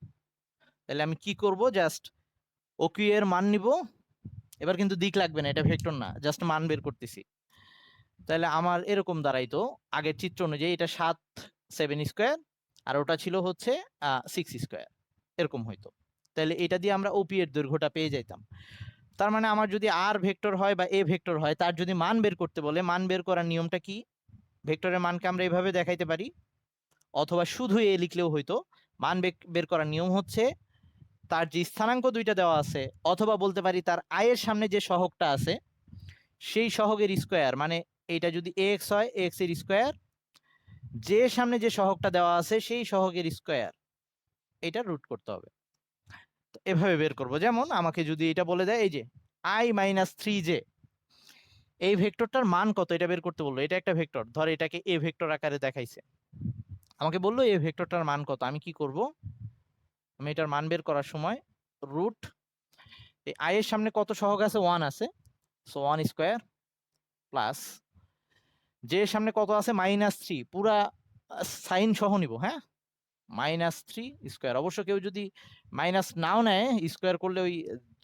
তাহলে আমি কি করব, জাস্ট ও কিউ এর মান নিব, এবার কিন্তু দিক লাগবে না, এটা ভেক্টর না, জাস্ট মান বের করতেছি। তাহলে আমার এরকম দাঁড়াইতো আগের চিত্র অনুযায়ী, এটা 7 স্কয়ার আর ওটা ছিল হচ্ছে 6 স্কয়ার, এরকম হইতো। তাহলে এটা দিয়ে আমরা ওপি এর দৈর্ঘ্যটা পেয়ে যাইতাম। তার মানে আমার যদি আর ভেক্টর হয় বা এ ভেক্টর হয়, তার যদি মান বের করতে বলে, মান বের করার নিয়মটা কি, ভেক্টরের মানকে আমরা এভাবে দেখাইতে পারি, অথবা শুধু এ লিখলেও হইতো। মান বের করার নিয়ম হচ্ছে তার যে স্থানাঙ্ক দুইটা দেওয়া আছে, অথবা বলতে পারি তার আয়ের সামনে যে সহগটা আছে সেই সহগের স্কয়ার, মানে এটা যদি এ এক্স হয় এ এক্স এর স্কয়ার, যে সামনে যে সহগটা দেওয়া আছে সেই সহগের স্কয়ার, এটা রুট করতে হবে। তো এভাবে বের করব, যেমন আমাকে যদি এটা বলে দেয় এই যে আই মাইনাস থ্রি জে, এই ভেক্টরটার মান কত এটা বের করতে বললো, এটা একটা ভেক্টর, ধর এটাকে এ ভেক্টর আকারে দেখাইছে, আমাকে বললো এ ভেক্টরটার মান কত, আমি কি করব, আমি এটার মান বের করার সময় রুট এই আই এর সামনে কত সহগ আছে, 1 আছে, সো 1 স্কয়ার প্লাস যে সামনে কত আছে -3, পুরা সাইন সহ নিব, হ্যাঁ, -3 স্কয়ার। অবশ্য কেউ যদি মাইনাস নাও নেয়, স্কয়ার করলে ওই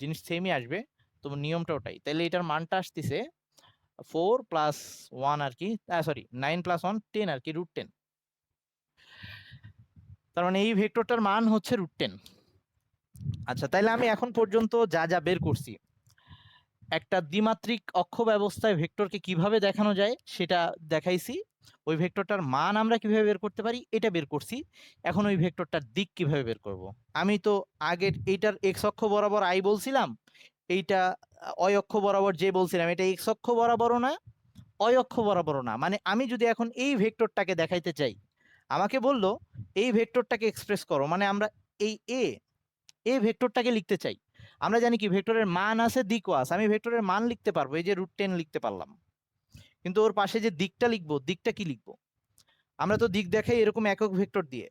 জিনিস সেমই আসবে, তো নিয়মটা ওটাই। তাহলে এটার মানটা আসতেছে 4 প্লাস 1 আর কি, সরি 9 প্লাস 1 10 আর কি, √10। তার মানে এই ভেক্টরটার মান হচ্ছে √10। আচ্ছা, তাইলে আমি এখন পর্যন্ত যা যা বের করছি, একটা দ্বিমাত্রিক অক্ষ ব্যবস্থায় ভেক্টরকে কিভাবে দেখানো যায় সেটা দেখাইছি, ওই ভেক্টরটার মান আমরা কিভাবে বের করতে পারি এটা বের করছি। এখন ওই ভেক্টরটার দিক কিভাবে বের করব, আমি তো আগের এইটার এক্স অক্ষ বরাবর আই বলছিলাম, এইটা অয় অক্ষ বরাবর যে বলছিলাম, এটা এক্স অক্ষ বরাবরও না অয় অক্ষ বরাবরও না, মানে আমি যদি এখন এই ভেক্টরটাকে দেখাইতে চাই, আমাকে বললো এই ভেক্টরটাকে এক্সপ্রেস করো, মানে আমরা এই এ ভেক্টরটাকে লিখতে চাই। আমরা জানি কি ভেক্টরের মান আছে, দিকও আছে, আমি ভেক্টরের মান লিখতে পারবো, এই যে √10 লিখতে পারলাম, কিন্তু ওর পাশে যে দিকটা লিখবো, দিকটা কি লিখবো, আমরা তো দিক দেখাই এরকম একক ভেক্টর দিয়ে,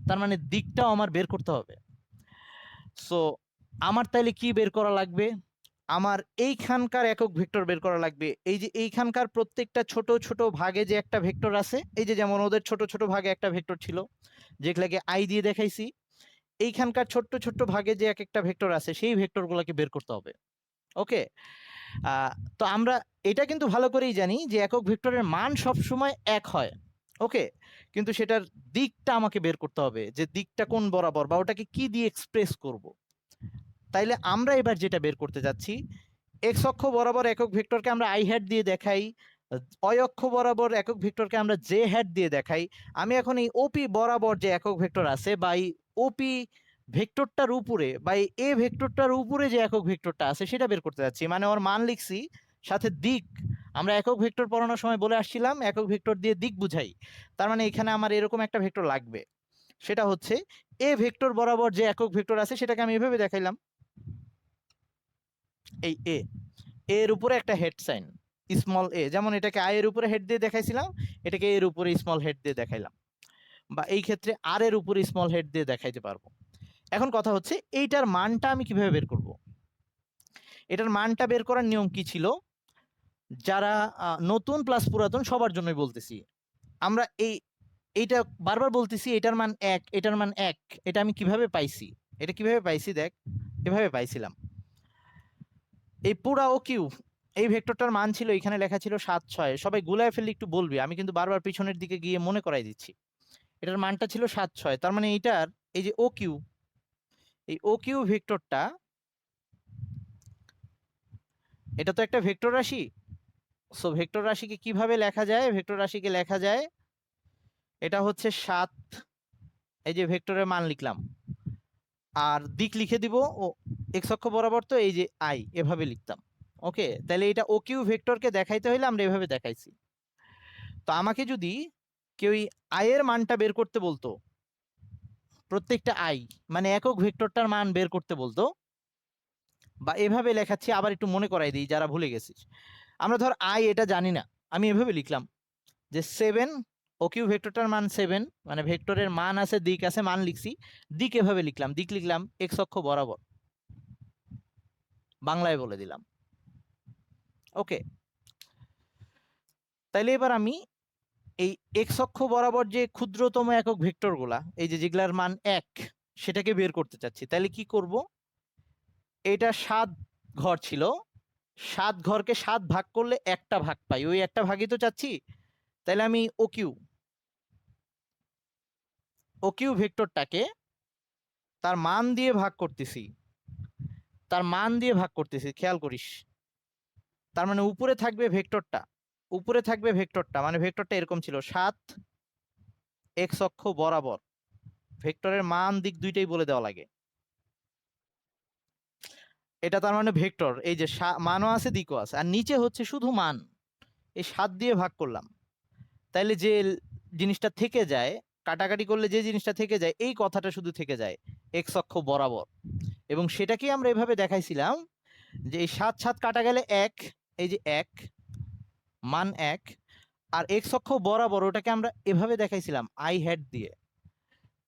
তার মানে দিকটাও আমার বের করতে হবে। সো আমার তাইলে কি বের করা লাগবে, আমার এইখানকার একক ভেক্টর বের করা লাগবে, এই যে এইখানকার প্রত্যেকটা ছোট ছোট ভাগে যে একটা ভেক্টর আছে, এই যে যেমন ওদের ছোট ছোট ভাগে একটা ভেক্টর ছিল যেগুলাকে আই দিয়ে দেখাইছি, এইখানকার ছোট্ট ছোট্ট ভাগে যে এক একটা ভেক্টর আছে সেই ভেক্টরগুলোকে বের করতে হবে। ওকে, তো আমরা এটা কিন্তু ভালো করেই জানি যে একক ভেক্টরের মান সব সময় এক হয়। ওকে, কিন্তু সেটার দিকটা আমাকে বের করতে হবে, যে দিকটা কোন বরাবর বা ওটাকে কি দিয়ে এক্সপ্রেস করব। তাইলে আমরা এবার যেটা বের করতে যাচ্ছি, এক্স অক্ষ বরাবর একক ভেক্টরকে আমরা আই হ্যাট দিয়ে দেখাই, অয় অক্ষ বরাবর একক ভেক্টরকে আমরা জে হ্যাট দিয়ে দেখাই। আমি এখন এই ওপি বরাবর যে একক ভেক্টর আছে বা এই ওপি ভেক্টরটার উপরে বা এই এ ভেক্টরটার উপরে যে একক ভেক্টরটা আছে সেটা বের করতে যাচ্ছি, মানে ওর মান লিখছি সাথে দিক, আমরা একক ভেক্টর পড়ানোর সময় বলে আসছিলাম একক ভেক্টর দিয়ে দিক বুঝাই, তার মানে এখানে আমার এরকম একটা ভেক্টর লাগবে, সেটা হচ্ছে এ ভেক্টর বরাবর যে একক ভেক্টর আছে সেটাকে আমি এভাবে দেখাইলাম, এই এর উপরে একটা হেড সাইন স্মল এ, যেমন এটাকে আই এর উপরে হেড দিয়ে দেখাইছিলাম, এটাকে এর উপরে স্মল হেড দিয়ে দেখাইলাম, বা এই ক্ষেত্রে আর এর উপরে স্মল হেড দিয়ে দেখাইতে পারবো। এখন কথা হচ্ছে এইটার মানটা আমি কিভাবে বের করব, এটার মানটা বের করার নিয়ম কি ছিল, যারা নতুন প্লাস পুরাতন সবার জন্যই বলতেছি, আমরা এইটা বারবার বলতেছি, এটার মান 1, এটার মান 1, এটা আমি কিভাবে পাইছি, এটা কিভাবে পাইছি দেখ, এভাবে পাইছিলাম, এই পুরা ও কিউ এই ভেক্টরটার মান ছিল, এখানে লেখা ছিল 7 6, সবাই গুলায় ফেললে একটু বলবি, আমি কিন্তু বারবার পিছনের দিকে গিয়ে মনে করাই দিচ্ছি। এটার মানটা ছিল 7 6, তার মানে এইটার এই যে ও কিউ, এই ও কিউ ভেক্টরটা, এটা তো একটা ভেক্টর রাশি। সো ভেক্টর রাশিকে কিভাবে লেখা যায়? ভেক্টর রাশিকে লেখা যায়, এটা হচ্ছে 7, এই যে ভেক্টরের মান লিখলাম, আর দিক লিখে দিব ও এক্স অক্ষ বরাবর, তো এই যে আই এভাবে লিখতাম। ওকে, তাহলে এটা ও কিউ ভেক্টরকে দেখাইতে হইলে আমরা এভাবে দেখাইছি। তো আমাকে যদি কেউ আই এর মানটা বের করতে বলতো, প্রত্যেকটা আই মানে একক ভেক্টরটার মান বের করতে বলতো, বা এভাবে লেখাচ্ছি, আবার একটু মনে করাই দিই যারা ভুলে গেছিস। আমরা ধর আই এটা জানি না, আমি এভাবে লিখলাম যে 7, ও কিউ ভেক্টরটার মান 7, মানে ভেক্টরের মান আছে, দিক আছে, মান লিখছি, দিক এভাবে লিখলাম, দিক লিখলাম এক্স অক্ষ বরাবর, বাংলায় বলে দিলাম। ওকে, তাইলে এবার আমি এই এক্স অক্ষ বরাবর যে ক্ষুদ্রতম একক ভেক্টরগুলা, এই যে যেগুলার মান 1, সেটাকে বের করতে চাচ্ছি। তাহলে কি করব? এটা 7 ঘর ছিল, 7 ঘরকে 7 ভাগ করলে একটা ভাগ পাই, ওই একটা ভাগই তো চাচ্ছি। তাহলে আমি ও কিউ ভেক্টরটাকে তার মান দিয়ে ভাগ করতেছি, তার মান দিয়ে ভাগ করতেছি, খেয়াল করিস। তার মানে উপরে থাকবে ভেক্টরটা, উপরে থাকবে ভেক্টরটা, মানে ভেক্টরটা এরকম ছিল 7 এক্স অক্ষ বরাবর, ভেক্টরের মান দিক দুইটাই বলে দেওয়া লাগে। এটা তার মানে ভেক্টর, এই যে মানও আছে দিকও আছে, আর নিচে হচ্ছে শুধু মান, এই 7 দিয়ে ভাগ করলাম। তাইলে যে জিনিসটা থেকে যায়, কাটাকাটি করলে যে জিনিসটা থেকে যায়, এই কথাটা শুধু থেকে যায় এক্স অক্ষ বরাবর। এবং সেটাকেই আমরা এভাবে দেখাইছিলাম যে এই 7 7 কাটা গেলে 1, এই যে 1 মান 1, আর এক্স অক্ষ বরাবর ওটাকে আমরা এভাবে দেখাইছিলাম আই হ্যাড দিয়ে।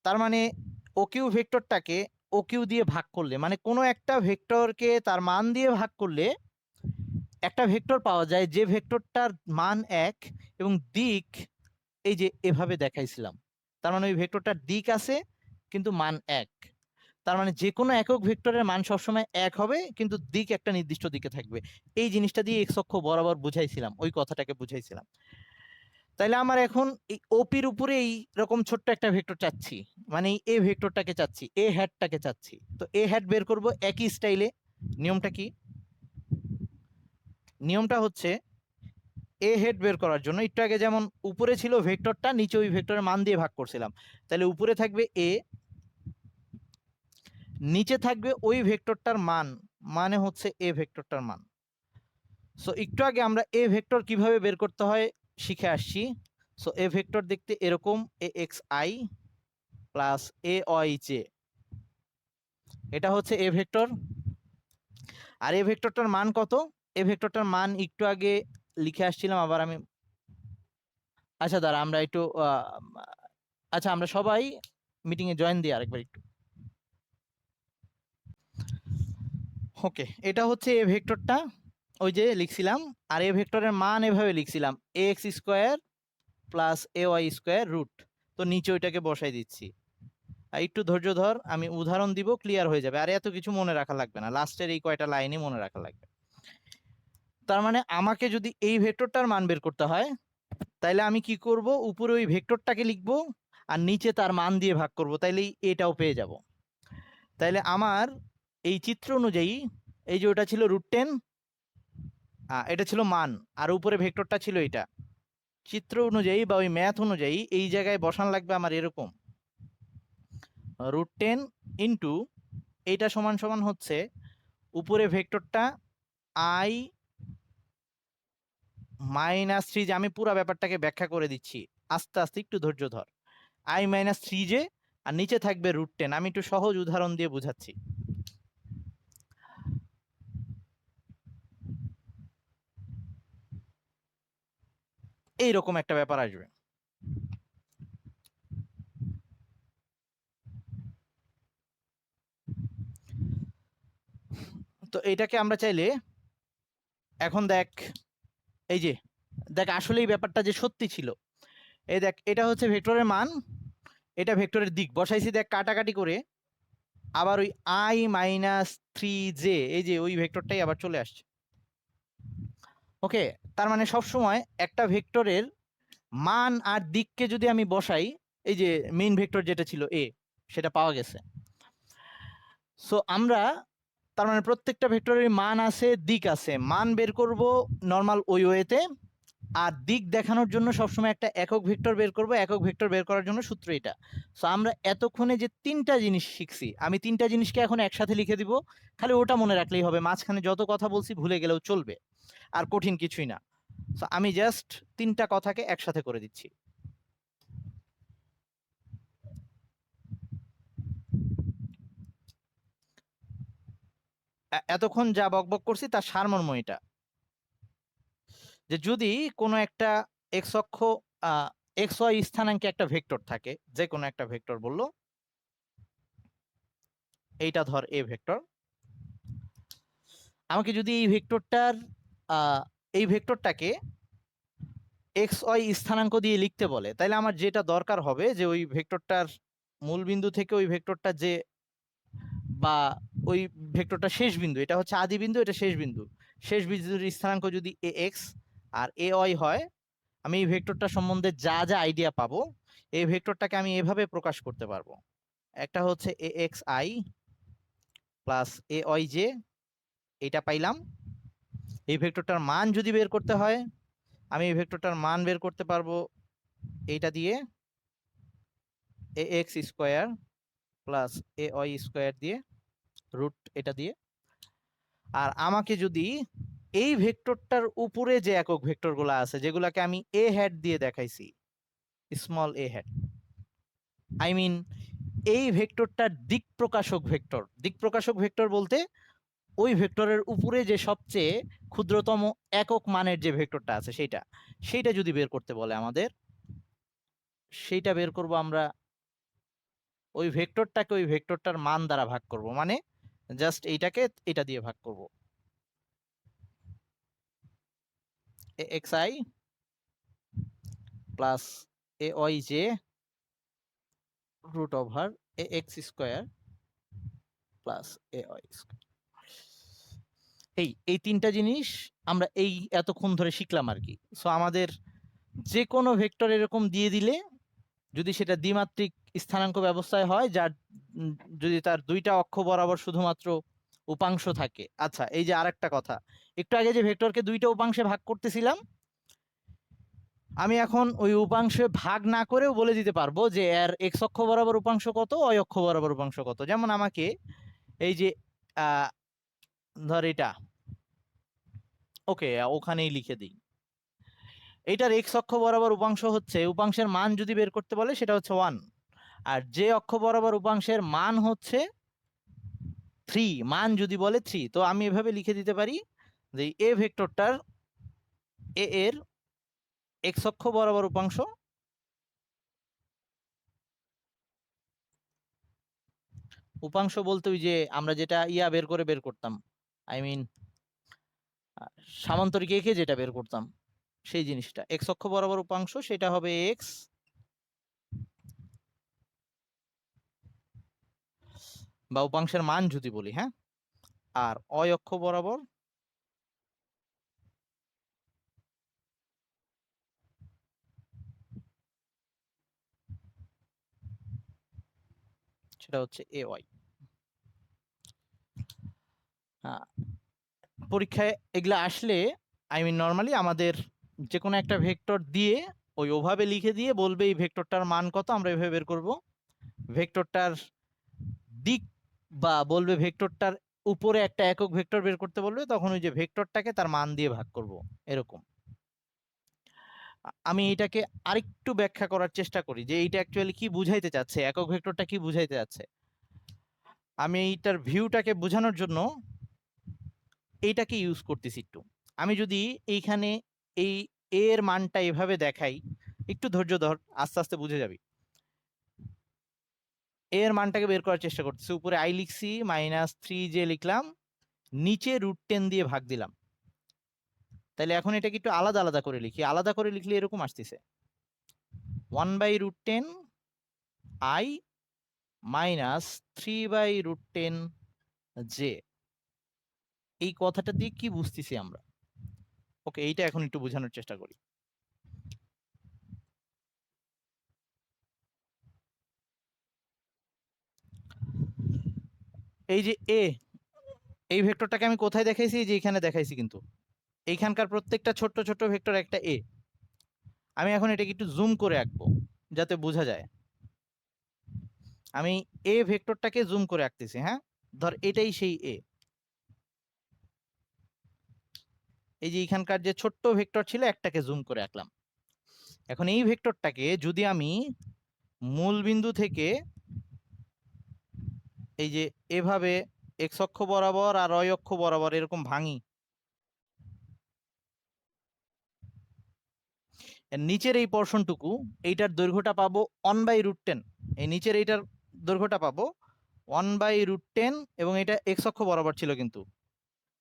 তার মানে ও কিউ ভেক্টরটাকে ও কিউ দিয়ে ভাগ করলে, মানে কোনো একটা ভেক্টরকে তার মান দিয়ে ভাগ করলে একটা ভেক্টর পাওয়া যায়, যে ভেক্টরটার মান 1 এবং দিক এই যে এভাবে দেখাইছিলাম। তার মানে ওই ভেক্টরটার দিক আছে কিন্তু মান 1। তার মানে যে কোনো একক ভেক্টরের মান সবসময় 1 হবে, কিন্তু দিক একটা নির্দিষ্ট দিকে থাকবে। এই জিনিসটা দিয়ে এক্স অক্ষ বরাবর বুঝাইছিলাম, ওই কথাটাকে বুঝাইছিলাম। তাইলে আমার এখন এই ওপির উপরে এই রকম ছোট্ট একটা ভেক্টর চাচ্ছি, মানে এই ভেক্টরটাকে চাচ্ছি, এ হ্যাটটাকে চাচ্ছি। তো এ হ্যাট বের করব একই স্টাইলে। নিয়মটা কি? নিয়মটা হচ্ছে এ হেড বের করার জন্য একটু আগে যেমন উপরে ছিল ভেক্টরটা, নিচে ওই ভেক্টরের মান দিয়ে ভাগ করছিলাম, তাহলে উপরে থাকবে এ, নিচে থাকবে ওই ভেক্টরটার মান, মানে হচ্ছে এ ভেক্টরটার মান। সো একটু আগে আমরা এ ভেক্টর কিভাবে বের করতে হয় শিখে আসছি। সো এ ভেক্টর দেখতে এরকম, a x i plus a y j, এটা হচ্ছে এ ভেক্টর। আর এ ভেক্টরটার মান কত? এ ভেক্টরটার মান একটু আগে লিখে আসছিলাম, আবার আমি, আচ্ছা দাঁড়া আমরা একটু আচ্ছা আমরা সবাই মিটিং এ জয়েন দিই আরেকবার একটু। ওকে, এটা হচ্ছে এ ভেক্টরটা, ওই যে লিখছিলাম। আর এ ভেক্টরের মান এভাবে লিখছিলাম এ x square plus a y square root. তো নিচে ওইটাকে বসাই দিচ্ছি। আর একটু ধৈর্য ধর, আমি উদাহরণ দিব, ক্লিয়ার হয়ে যাবে। আর এত কিছু মনে রাখা লাগবে না, লাস্টের এই কয়টা লাইনই মনে রাখা লাগবে। তার মানে আমাকে যদি এই ভেক্টরটার মান বের করতে হয়, তাইলে আমি কি করব? উপরে ওই ভেক্টরটাকে লিখবো আর নিচে তার মান দিয়ে ভাগ করব, তাইলেই এটাও পেয়ে যাব। তাইলে আমার এই চিত্র অনুযায়ী, এই যে ওটা ছিল √10, এটা ছিল মান, আর উপরে ভেক্টরটা ছিল এটা। চিত্র অনুযায়ী বা ওই ম্যাথ অনুযায়ী এই জায়গায় বসান লাগবে আমার এরকম √10 ইন্টু এইটা সমান সমান হচ্ছে উপরে ভেক্টরটা আই -3, যে আমি পুরো ব্যাপারটাকে ব্যাখ্যা করে দিচ্ছি আস্তে আস্তে, একটু ধৈর্য ধর। আই -3 যে, আর নিচে থাকবে √10। আমি একটু সহজ উদাহরণ দিয়ে বুঝাচ্ছি। এইরকম একটা ব্যাপার আসবে। তো এটাকে আমরা চাইলে, এখন দেখ, এই যে দেখ আসলে এই ব্যাপারটা যে সত্যি ছিল, এই দেখ এটা হচ্ছে ভেক্টরের মান, এটা ভেক্টরের দিক বসাইছি, দেখ কাটাকাটি করে আবার ওই I-3j, এই যে ওই ভেক্টরটাই আবার চলে আসছে। ওকে, তার মানে সবসময় একটা ভেক্টরের মান আর দিককে যদি আমি বসাই, এই যে মেইন ভেক্টর যেটা ছিল এ, সেটা পাওয়া গেছে। সো আমরা তার মানে প্রত্যেকটা ভেক্টরের মান আছে, দিক আছে, মান বের করব নর্মাল ওই ওয়েতে। আর দিক দেখানোর জন্য সবসময় একটা একক ভেক্টর বের করব, একক ভেক্টর বের করার জন্য সূত্র এটা। সো আমরা এতক্ষণে যে তিনটা জিনিস শিখছি, আমি তিনটা জিনিসকে এখন একসাথে লিখে দিব, খালি ওটা মনে রাখলেই হবে, মাঝখানে যত কথা বলছি ভুলে গেলেও চলবে, আর কঠিন কিছুই না। সো আমি জাস্ট তিনটা কথাকে একসাথে করে দিচ্ছি। এতক্ষণ যা বকবক করছি তার সারমর্ম এটা, যে যদি কোনো একটা এক্স অক্ষ এক্স ওয়াই স্থানাঙ্কে একটা ভেক্টর থাকে, যে কোনো একটা ভেক্টর বললো, এইটা ধর এ ভেক্টর, আমাকে যদি এই ভেক্টরটাকে এক্স ওয়াই স্থানাঙ্ক দিয়ে লিখতে বলে, তাহলে আমার যেটা দরকার হবে যে ওই ভেক্টরটার মূল বিন্দু থেকে ওই ভেক্টরটা যে, বা ওই ভেক্টরটা শেষ বিন্দু, এটা হচ্ছে আদি বিন্দু, এটা শেষ বিন্দু, শেষ বিন্দুর স্থানাঙ্ক যদি এ এক্স আর এ ওয়াই হয়, আমি এই ভেক্টরটা সম্বন্ধে যা যা আইডিয়া পাবো, এই ভেক্টরটাকে আমি এভাবে প্রকাশ করতে পারবো। একটা হচ্ছে a x i plus a y j, এটা পাইলাম। এই ভেক্টরটার মান যদি বের করতে হয়, আমি এই ভেক্টরটার মান বের করতে পারবো এইটা দিয়ে, এ x square plus a y square দিয়ে, রুট এটা দিয়ে। আর আমাকে যদি এই ভেক্টরটার উপরে যে একক ভেক্টরগুলো আছে, যেগুলোকে আমি এ হ্যাট দিয়ে দেখাইছি, small A hat, I mean এই ভেক্টরটার দিক প্রকাশক ভেক্টর, দিক প্রকাশক ভেক্টর বলতে ওই ভেক্টরের উপরে যে সবচেয়ে ক্ষুদ্রতম একক মানের যে ভেক্টরটা আছে সেইটা যদি বের করতে বলে আমাদের, সেইটা বের করব আমরা ওই ভেক্টরটাকে ওই ভেক্টরটার মান দ্বারা ভাগ করব, মানে জাস্ট এইটাকে এটা দিয়ে ভাগ করব, a x i plus a y j root over a x square plus a y square. এই তিনটা জিনিস আমরা এই এতক্ষণ ধরে শিখলাম আর কি। সো আমাদের যে কোনো ভেক্টর এরকম দিয়ে দিলে, যদি সেটা দ্বিমাত্রিক স্থানাঙ্ক ব্যবস্থায় হয়, যার যদি তার দুইটা অক্ষ বরাবর শুধুমাত্র উপাংশ থাকে। আচ্ছা, এই যে আরেকটা কথা, একটু আগে যে ভেক্টরকে দুইটা উপাংশে ভাগ করতেছিলাম, আমি এখন ওই উপাংশে ভাগ না করেও বলে দিতে পারবো যে এর এক্স অক্ষ বরাবর উপাংশ কত, ওয়াই অক্ষ বরাবর উপাংশ কত। যেমন আমাকে এই যে ধর এটা, ওকে ওখানেই লিখে দিই, এইটার এক্স অক্ষ বরাবর উপাংশ হচ্ছে, উপাংশের মান যদি বের করতে বলে সেটা হচ্ছে 1, আর যে অক্ষ বরাবর উপাংশের মান হচ্ছে 3, মান যদি বলে 3, তো আমি এভাবে লিখে দিতে পারি যে এ ভেক্টরটার এ এর এক্স অক্ষ বরাবর উপাংশ উপাংশ বলতে ওই যে আমরা যেটা বের করতাম, আই মিন সামান্তরিক একে যেটা বের করতাম, সেই জিনিসটা এক্স অক্ষ বরাবর উপাংশ, সেটা হবে এক্স, বা উপাংশের মান যদি বলি, হ্যাঁ, আর অয় অক্ষ বরাবর সেটা হচ্ছে এ ওয়াই। পরীক্ষায় এগুলা আসলে, আই মিন নর্মালি আমাদের যে কোনো একটা ভেক্টর দিয়ে ওই ওভাবে লিখে দিয়ে বলবে এই ভেক্টরটার মান কত, আমরা এভাবে বের করব। ভেক্টরটার দিক, বা বলবে ভেক্টরটার উপরে একটা একক ভেক্টর বের করতে বলবে, তখন ওই যে ভেক্টরটাকে তার মান দিয়ে ভাগ করব, এরকম। আমি এটাকে আরেকটু ব্যাখ্যা করার চেষ্টা করি যে এইটা অ্যাকচুয়ালি কি বুঝাইতে চাচ্ছে, একক ভেক্টরটা কি বুঝাইতে যাচ্ছে। আমি এইটার ভিউটাকে বোঝানোর জন্য এইটাকে ইউজ করতেছি একটু। আমি যদি এইখানে এই এর মানটা এভাবে দেখাই, একটু ধৈর্য ধর, আস্তে আস্তে বুঝে যাবি। এর মানটাকে বের করার চেষ্টা করতেছি, উপরে আই লিখছি, -3 যে লিখলাম, নিচে √10 দিয়ে ভাগ দিলাম। তাহলে এখন এটাকে একটু আলাদা আলাদা করে লিখি, আলাদা করে লিখলে এরকম আসতেছে 1/√10 i -3/√10 জে। এই কথাটা দিয়ে কি বুঝতেছি আমরা? ওকে, এইটা এখন একটু বোঝানোর চেষ্টা করি। এই যে এ, এই ভেক্টরটাকে আমি কোথায় দেখাইছি? যে এখানে দেখাইছি, কিন্তু এইখানকার প্রত্যেকটা ছোট্ট ছোট্ট ভেক্টর একটা এ। আমি এখন এটাকে একটু জুম করে আঁকবো যাতে বোঝা যায়। আমি এ ভেক্টরটাকে জুম করে আঁকতেছি। হ্যাঁ, ধর এটাই সেই এ। এই যে এখানকার যে ছোট্ট ভেক্টর ছিল একটাকে জুম করে আঁকলাম। এখন এই ভেক্টরটাকে যদি আমি মূল বিন্দু থেকে এই যে এভাবে এক্স অক্ষ বরাবর আর ওয়াই অক্ষ বরাবর এরকম ভাঙি, নিচের এই পোর্শনটুকু, এইটার দৈর্ঘ্যটা পাবো 1/√10। এই নিচের এইটার দৈর্ঘ্যটা পাবো 1/√10, এবং এটা এক্স অক্ষ বরাবর ছিল কিন্তু।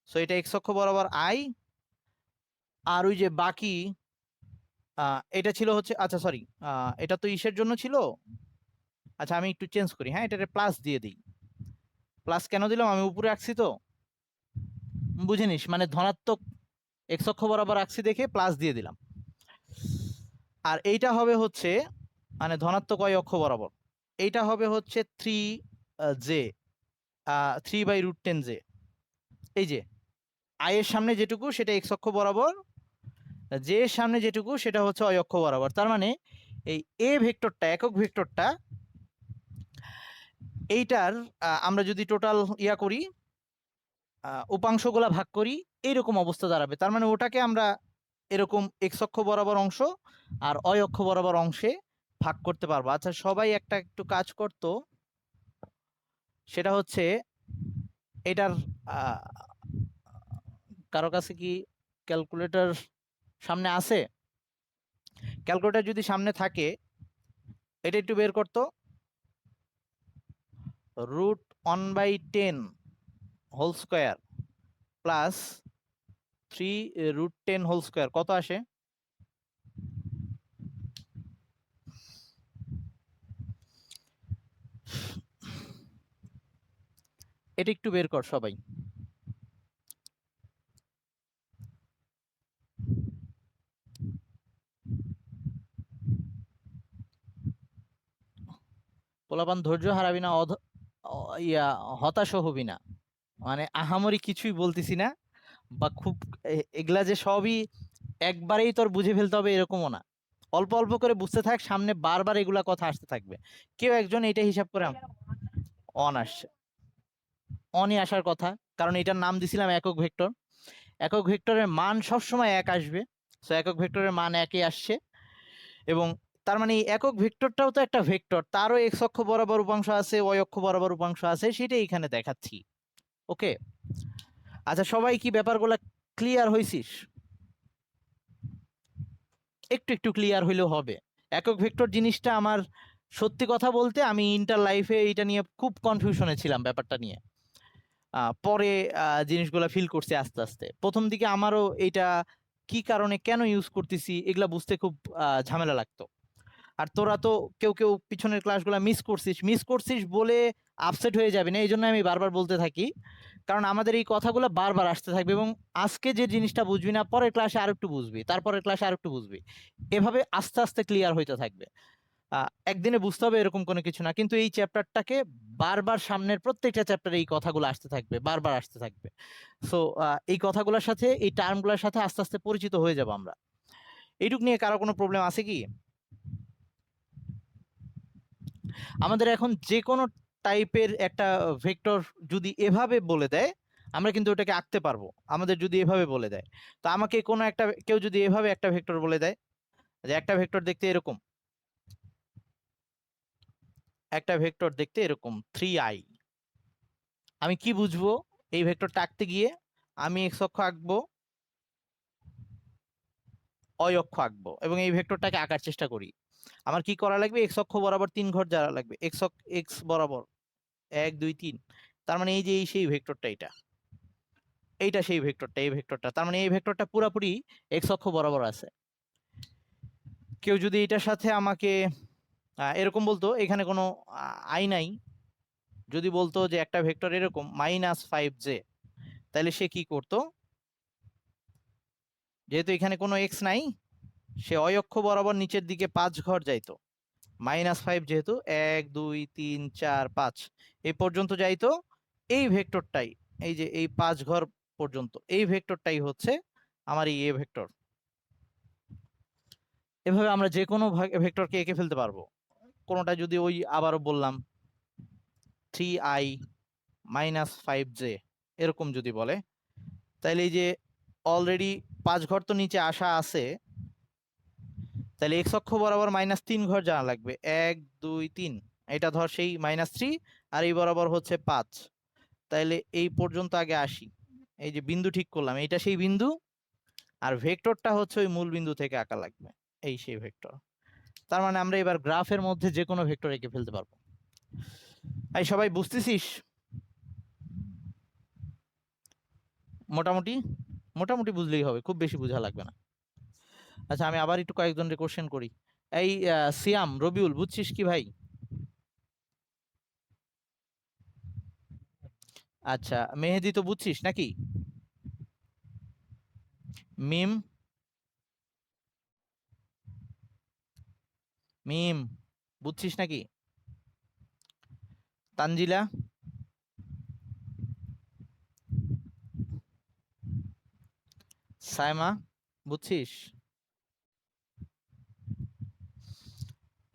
সো এটা এক্স অক্ষ বরাবর আই। আর ওই যে বাকি এটা ছিল হচ্ছে, আচ্ছা সরি, এটা তো ইসের জন্য ছিল। আচ্ছা আমি একটু চেঞ্জ করি, হ্যাঁ, এটাতে প্লাস দিয়ে দিই। প্লাস কেন দিলাম? আমি উপরে আঁকছি তো, বুঝে নিস, মানে ধনাত্মক এক্স অক্ষ বরাবর আঁকছি দেখে প্লাস দিয়ে দিলাম। আর এইটা হবে হচ্ছে মানে ধনাত্মক ওয়াই অক্ষ বরাবর, এইটা হবে হচ্ছে 3 জে, 3/√10 জে। এই যে আই এর সামনে যেটুকু সেটা এক্স অক্ষ বরাবর, জে এর সামনে যেটুকু সেটা হচ্ছে ওয়াই অক্ষ বরাবর। তার মানে এই এ ভেক্টরটা, একক ভেক্টরটা, এইটার আমরা যদি টোটাল ইয়া করি, উপাংশগুলা ভাগ করি, এইরকম অবস্থা দাঁড়াবে। তার মানে ওটাকে আমরা এরকম এক্স অক্ষ বরাবর অংশ আর ওয়াই অক্ষ বরাবর অংশে ভাগ করতে পারবো। আচ্ছা সবাই একটা একটু কাজ করতো, সেটা হচ্ছে এটার কারো কাছে কি ক্যালকুলেটর সামনে আছে? ক্যালকুলেটর যদি সামনে থাকে এটা একটু বের করতো। √1/10 whole square plus 3√10 whole square কত আসে? এটা একটু বের কর সবাই। পোলাপান ধৈর্য হারাবি না, ইয়া হতাশ হবি না। মানে আহামরি কিছুই বলতেছি না, বা খুব এগুলা যে সবই একবারেই তোর বুঝে ফেলতে হবে এরকমও না। অল্প অল্প করে বুঝতে থাক, সামনে বারবার এগুলা কথা আসতে থাকবে। কেউ একজন এটা হিসাব করে অন আসছে, অনই আসার কথা, কারণ এটার নাম দিছিলাম একক ভেক্টর। একক ভেক্টরের মান সবসময় এক আসবে। সো একক ভেক্টরের মান একই আসছে, এবং তার মানে এই একক ভেক্টরটাও তো একটা ভেক্টর, তারও এক্স অক্ষ বরাবর উপাংশ আছে, ওয়াই অক্ষ বরাবর উপাংশ আছে, সেটাই এখানে দেখাচ্ছি। ওকে, আচ্ছা সবাই কি ব্যাপারগুলো ক্লিয়ার হইছিস? একটু একটু ক্লিয়ার হইলেও হবে। একক ভেক্টর জিনিসটা আমার, সত্যি কথা বলতে আমি ইন্টার লাইফে এটা নিয়ে খুব কনফিউশনে ছিলাম, ব্যাপারটা নিয়ে। পরে জিনিসগুলো ফিল করছি আস্তে আস্তে। প্রথম দিকে আমারও এটা কি কারণে কেন ইউজ করতেছি এগুলা বুঝতে খুব ঝামেলা লাগতো। আর তোরা তো কেউ কেউ পিছনের ক্লাসগুলো মিস করছিস বলে আপসেট হয়ে যাবে না, এই জন্য আমি বারবার বলতে থাকি, কারণ আমাদের এই কথাগুলো বারবার আসতে থাকবে, এবং আজকে যে জিনিসটা বুঝবি না পরের ক্লাসে আর একটু বুঝবি, তারপরের ক্লাসে আর একটু বুঝবি, এভাবে আস্তে আস্তে ক্লিয়ার হইতে থাকবে। একদিনে বুঝতে হবে এরকম কোনো কিছু না, কিন্তু এই চ্যাপ্টারটাকে বারবার সামনের প্রত্যেকটা চ্যাপ্টারে এই কথাগুলো আসতে থাকবে, বারবার আসতে থাকবে। সো এই কথাগুলোর সাথে, এই টার্মগুলোর সাথে আস্তে আস্তে পরিচিত হয়ে যাব আমরা। এইটুক নিয়ে কারো কোনো প্রবলেম আছে কি? আমাদের এখন যে কোনো টাইপের একটা ভেক্টর যদি এভাবে বলে দেয়, আমরা কিন্তু ওটাকে আঁকতে পারবো। আমাদের যদি এভাবে বলে দেয়, তো আমাকে কোনো একটা, কেউ যদি এভাবে একটা ভেক্টর বলে দেয় যে একটা ভেক্টর দেখতে এরকম, একটা ভেক্টর দেখতে এরকম 3i, আমি কি বুঝবো? এই ভেক্টরটা আঁকতে গিয়ে আমি এক্স অক্ষ আঁকবো, অয় অক্ষ আঁকবো, এবং এই ভেক্টরটাকে আঁকার চেষ্টা করি। আমার কি করা লাগবে? এক্স অক্ষ বরাবর 3 ঘর যাওয়া লাগবে, এক্স বরাবর 1 2 3। তার মানে এই যে এই সেই ভেক্টরটা, এইটা সেই ভেক্টরটা, এই ভেক্টরটা, তার মানে এই ভেক্টরটা পুরাপুরি এক্স অক্ষ বরাবর আছে। কেউ যদি এটার সাথে আমাকে এরকম বলতো, এখানে কোনো আই নাই, যদি বলতো যে একটা ভেক্টর এরকম -5j, তাহলে সে কি করতো? যেহেতু এখানে কোনো এক্স নাই, সে অয় অক্ষ বরাবর নিচের দিকে 5 ঘর যাইতো, -5 যেহেতু 1 2 3 4 5 এই পর্যন্ত যাইতো, এই ভেক্টরটাই, এই যে এই 5 ঘর পর্যন্ত এই ভেক্টরটাই হচ্ছে আমার এই এ ভেক্টর। এভাবে আমরা যে কোনো ভেক্টরকে এঁকে ফেলতে পারবো। কোনোটা যদি ওই আবারও বললাম 3i মাইনাস 5j এরকম যদি বলে, তাহলে এই যে অলরেডি 5 ঘর তো নিচে আসা আছে, তাহলে এক্স অক্ষ বরাবর -3 ঘর জানা লাগবে, 1 2 3, এটা ধর সেই -3, আর এই বরাবর হচ্ছে 5। তাইলে এই পর্যন্ত আগে আসি, এই যে বিন্দু ঠিক করলাম, এইটা সেই বিন্দু, আর ভেক্টরটা হচ্ছে ওই মূল বিন্দু থেকে আঁকা লাগবে, এই সেই ভেক্টর। তার মানে আমরা এবার গ্রাফের মধ্যে যে কোনো ভেক্টর এঁকে ফেলতে পারবো। এই সবাই বুঝতেছিস? মোটামুটি মোটামুটি বুঝলেই হবে, খুব বেশি বোঝা লাগবে না। আচ্ছা, আমি আবার একটু কয়েকজনের কোশ্চেন করি। এই সিয়াম, রবিউল, বুঝছিস কি ভাই? আচ্ছা, মেহেদি তো বুঝছিস নাকি? মিম, মিম বুঝছিস নাকি? তানজিলা, সায়মা, বুঝছিস?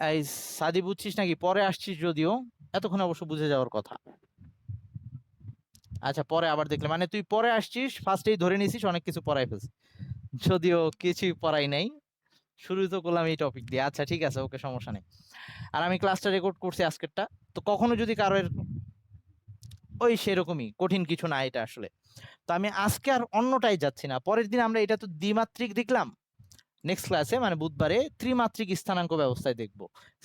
এই সাদি, বুঝছিস নাকি? পরে আসছিস যদিও, এতক্ষণ অবশ্য বুঝে যাওয়ার কথা। আচ্ছা, পরে আবার দেখলে মানে তুই পরে আসছিস, ফার্স্টেই ধরে নিছিস অনেক কিছু পড়াই ফেলছিস, যদিও কিছুই পড়াই নাই। শুরু তো করলাম এই টপিক দিয়ে। আচ্ছা ঠিক আছে, ওকে, সমস্যা নেই। আর আমি ক্লাসটা রেকর্ড করছি আজকেরটা, তো কখনো যদি কারো ওই সেরকমই কঠিন কিছু না এটা আসলে। তো আমি আজকে আর অন্যটাই যাচ্ছি না, পরের দিন আমরা এটা তো দ্বিমাত্রিক দেখলাম, নেক্সট ক্লাসে মানে বুধবারে ত্রিমাত্রিক স্থানাঙ্ক ব্যবস্থায় দেখব,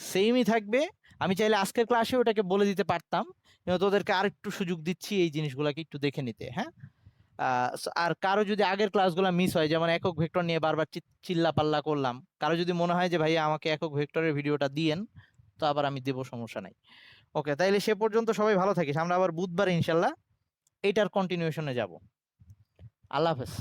সেমই থাকবে। আমি চাইলে আজকের ক্লাসে ওটাকে বলে দিতে পারতাম, কিন্তু তোদেরকে আর একটু সুযোগ দিচ্ছি এই জিনিসগুলোকে একটু দেখে নিতে, হ্যাঁ। আর কারো যদি আগের ক্লাসগুলো মিস হয়, যেমন একক ভেক্টর নিয়ে বারবার চিল্লা পাল্লা করলাম, কারো যদি মনে হয় যে ভাই আমাকে একক ভেক্টরের ভিডিওটা দিয়েন, তো আবার আমি দেবো, সমস্যা নাই। ওকে, তাইলে সে পর্যন্ত সবাই ভালো থাকিস, আমরা আবার বুধবারে ইনশাল্লাহ এইটার কন্টিনিউশনে যাব। আল্লাহ হাফেজ।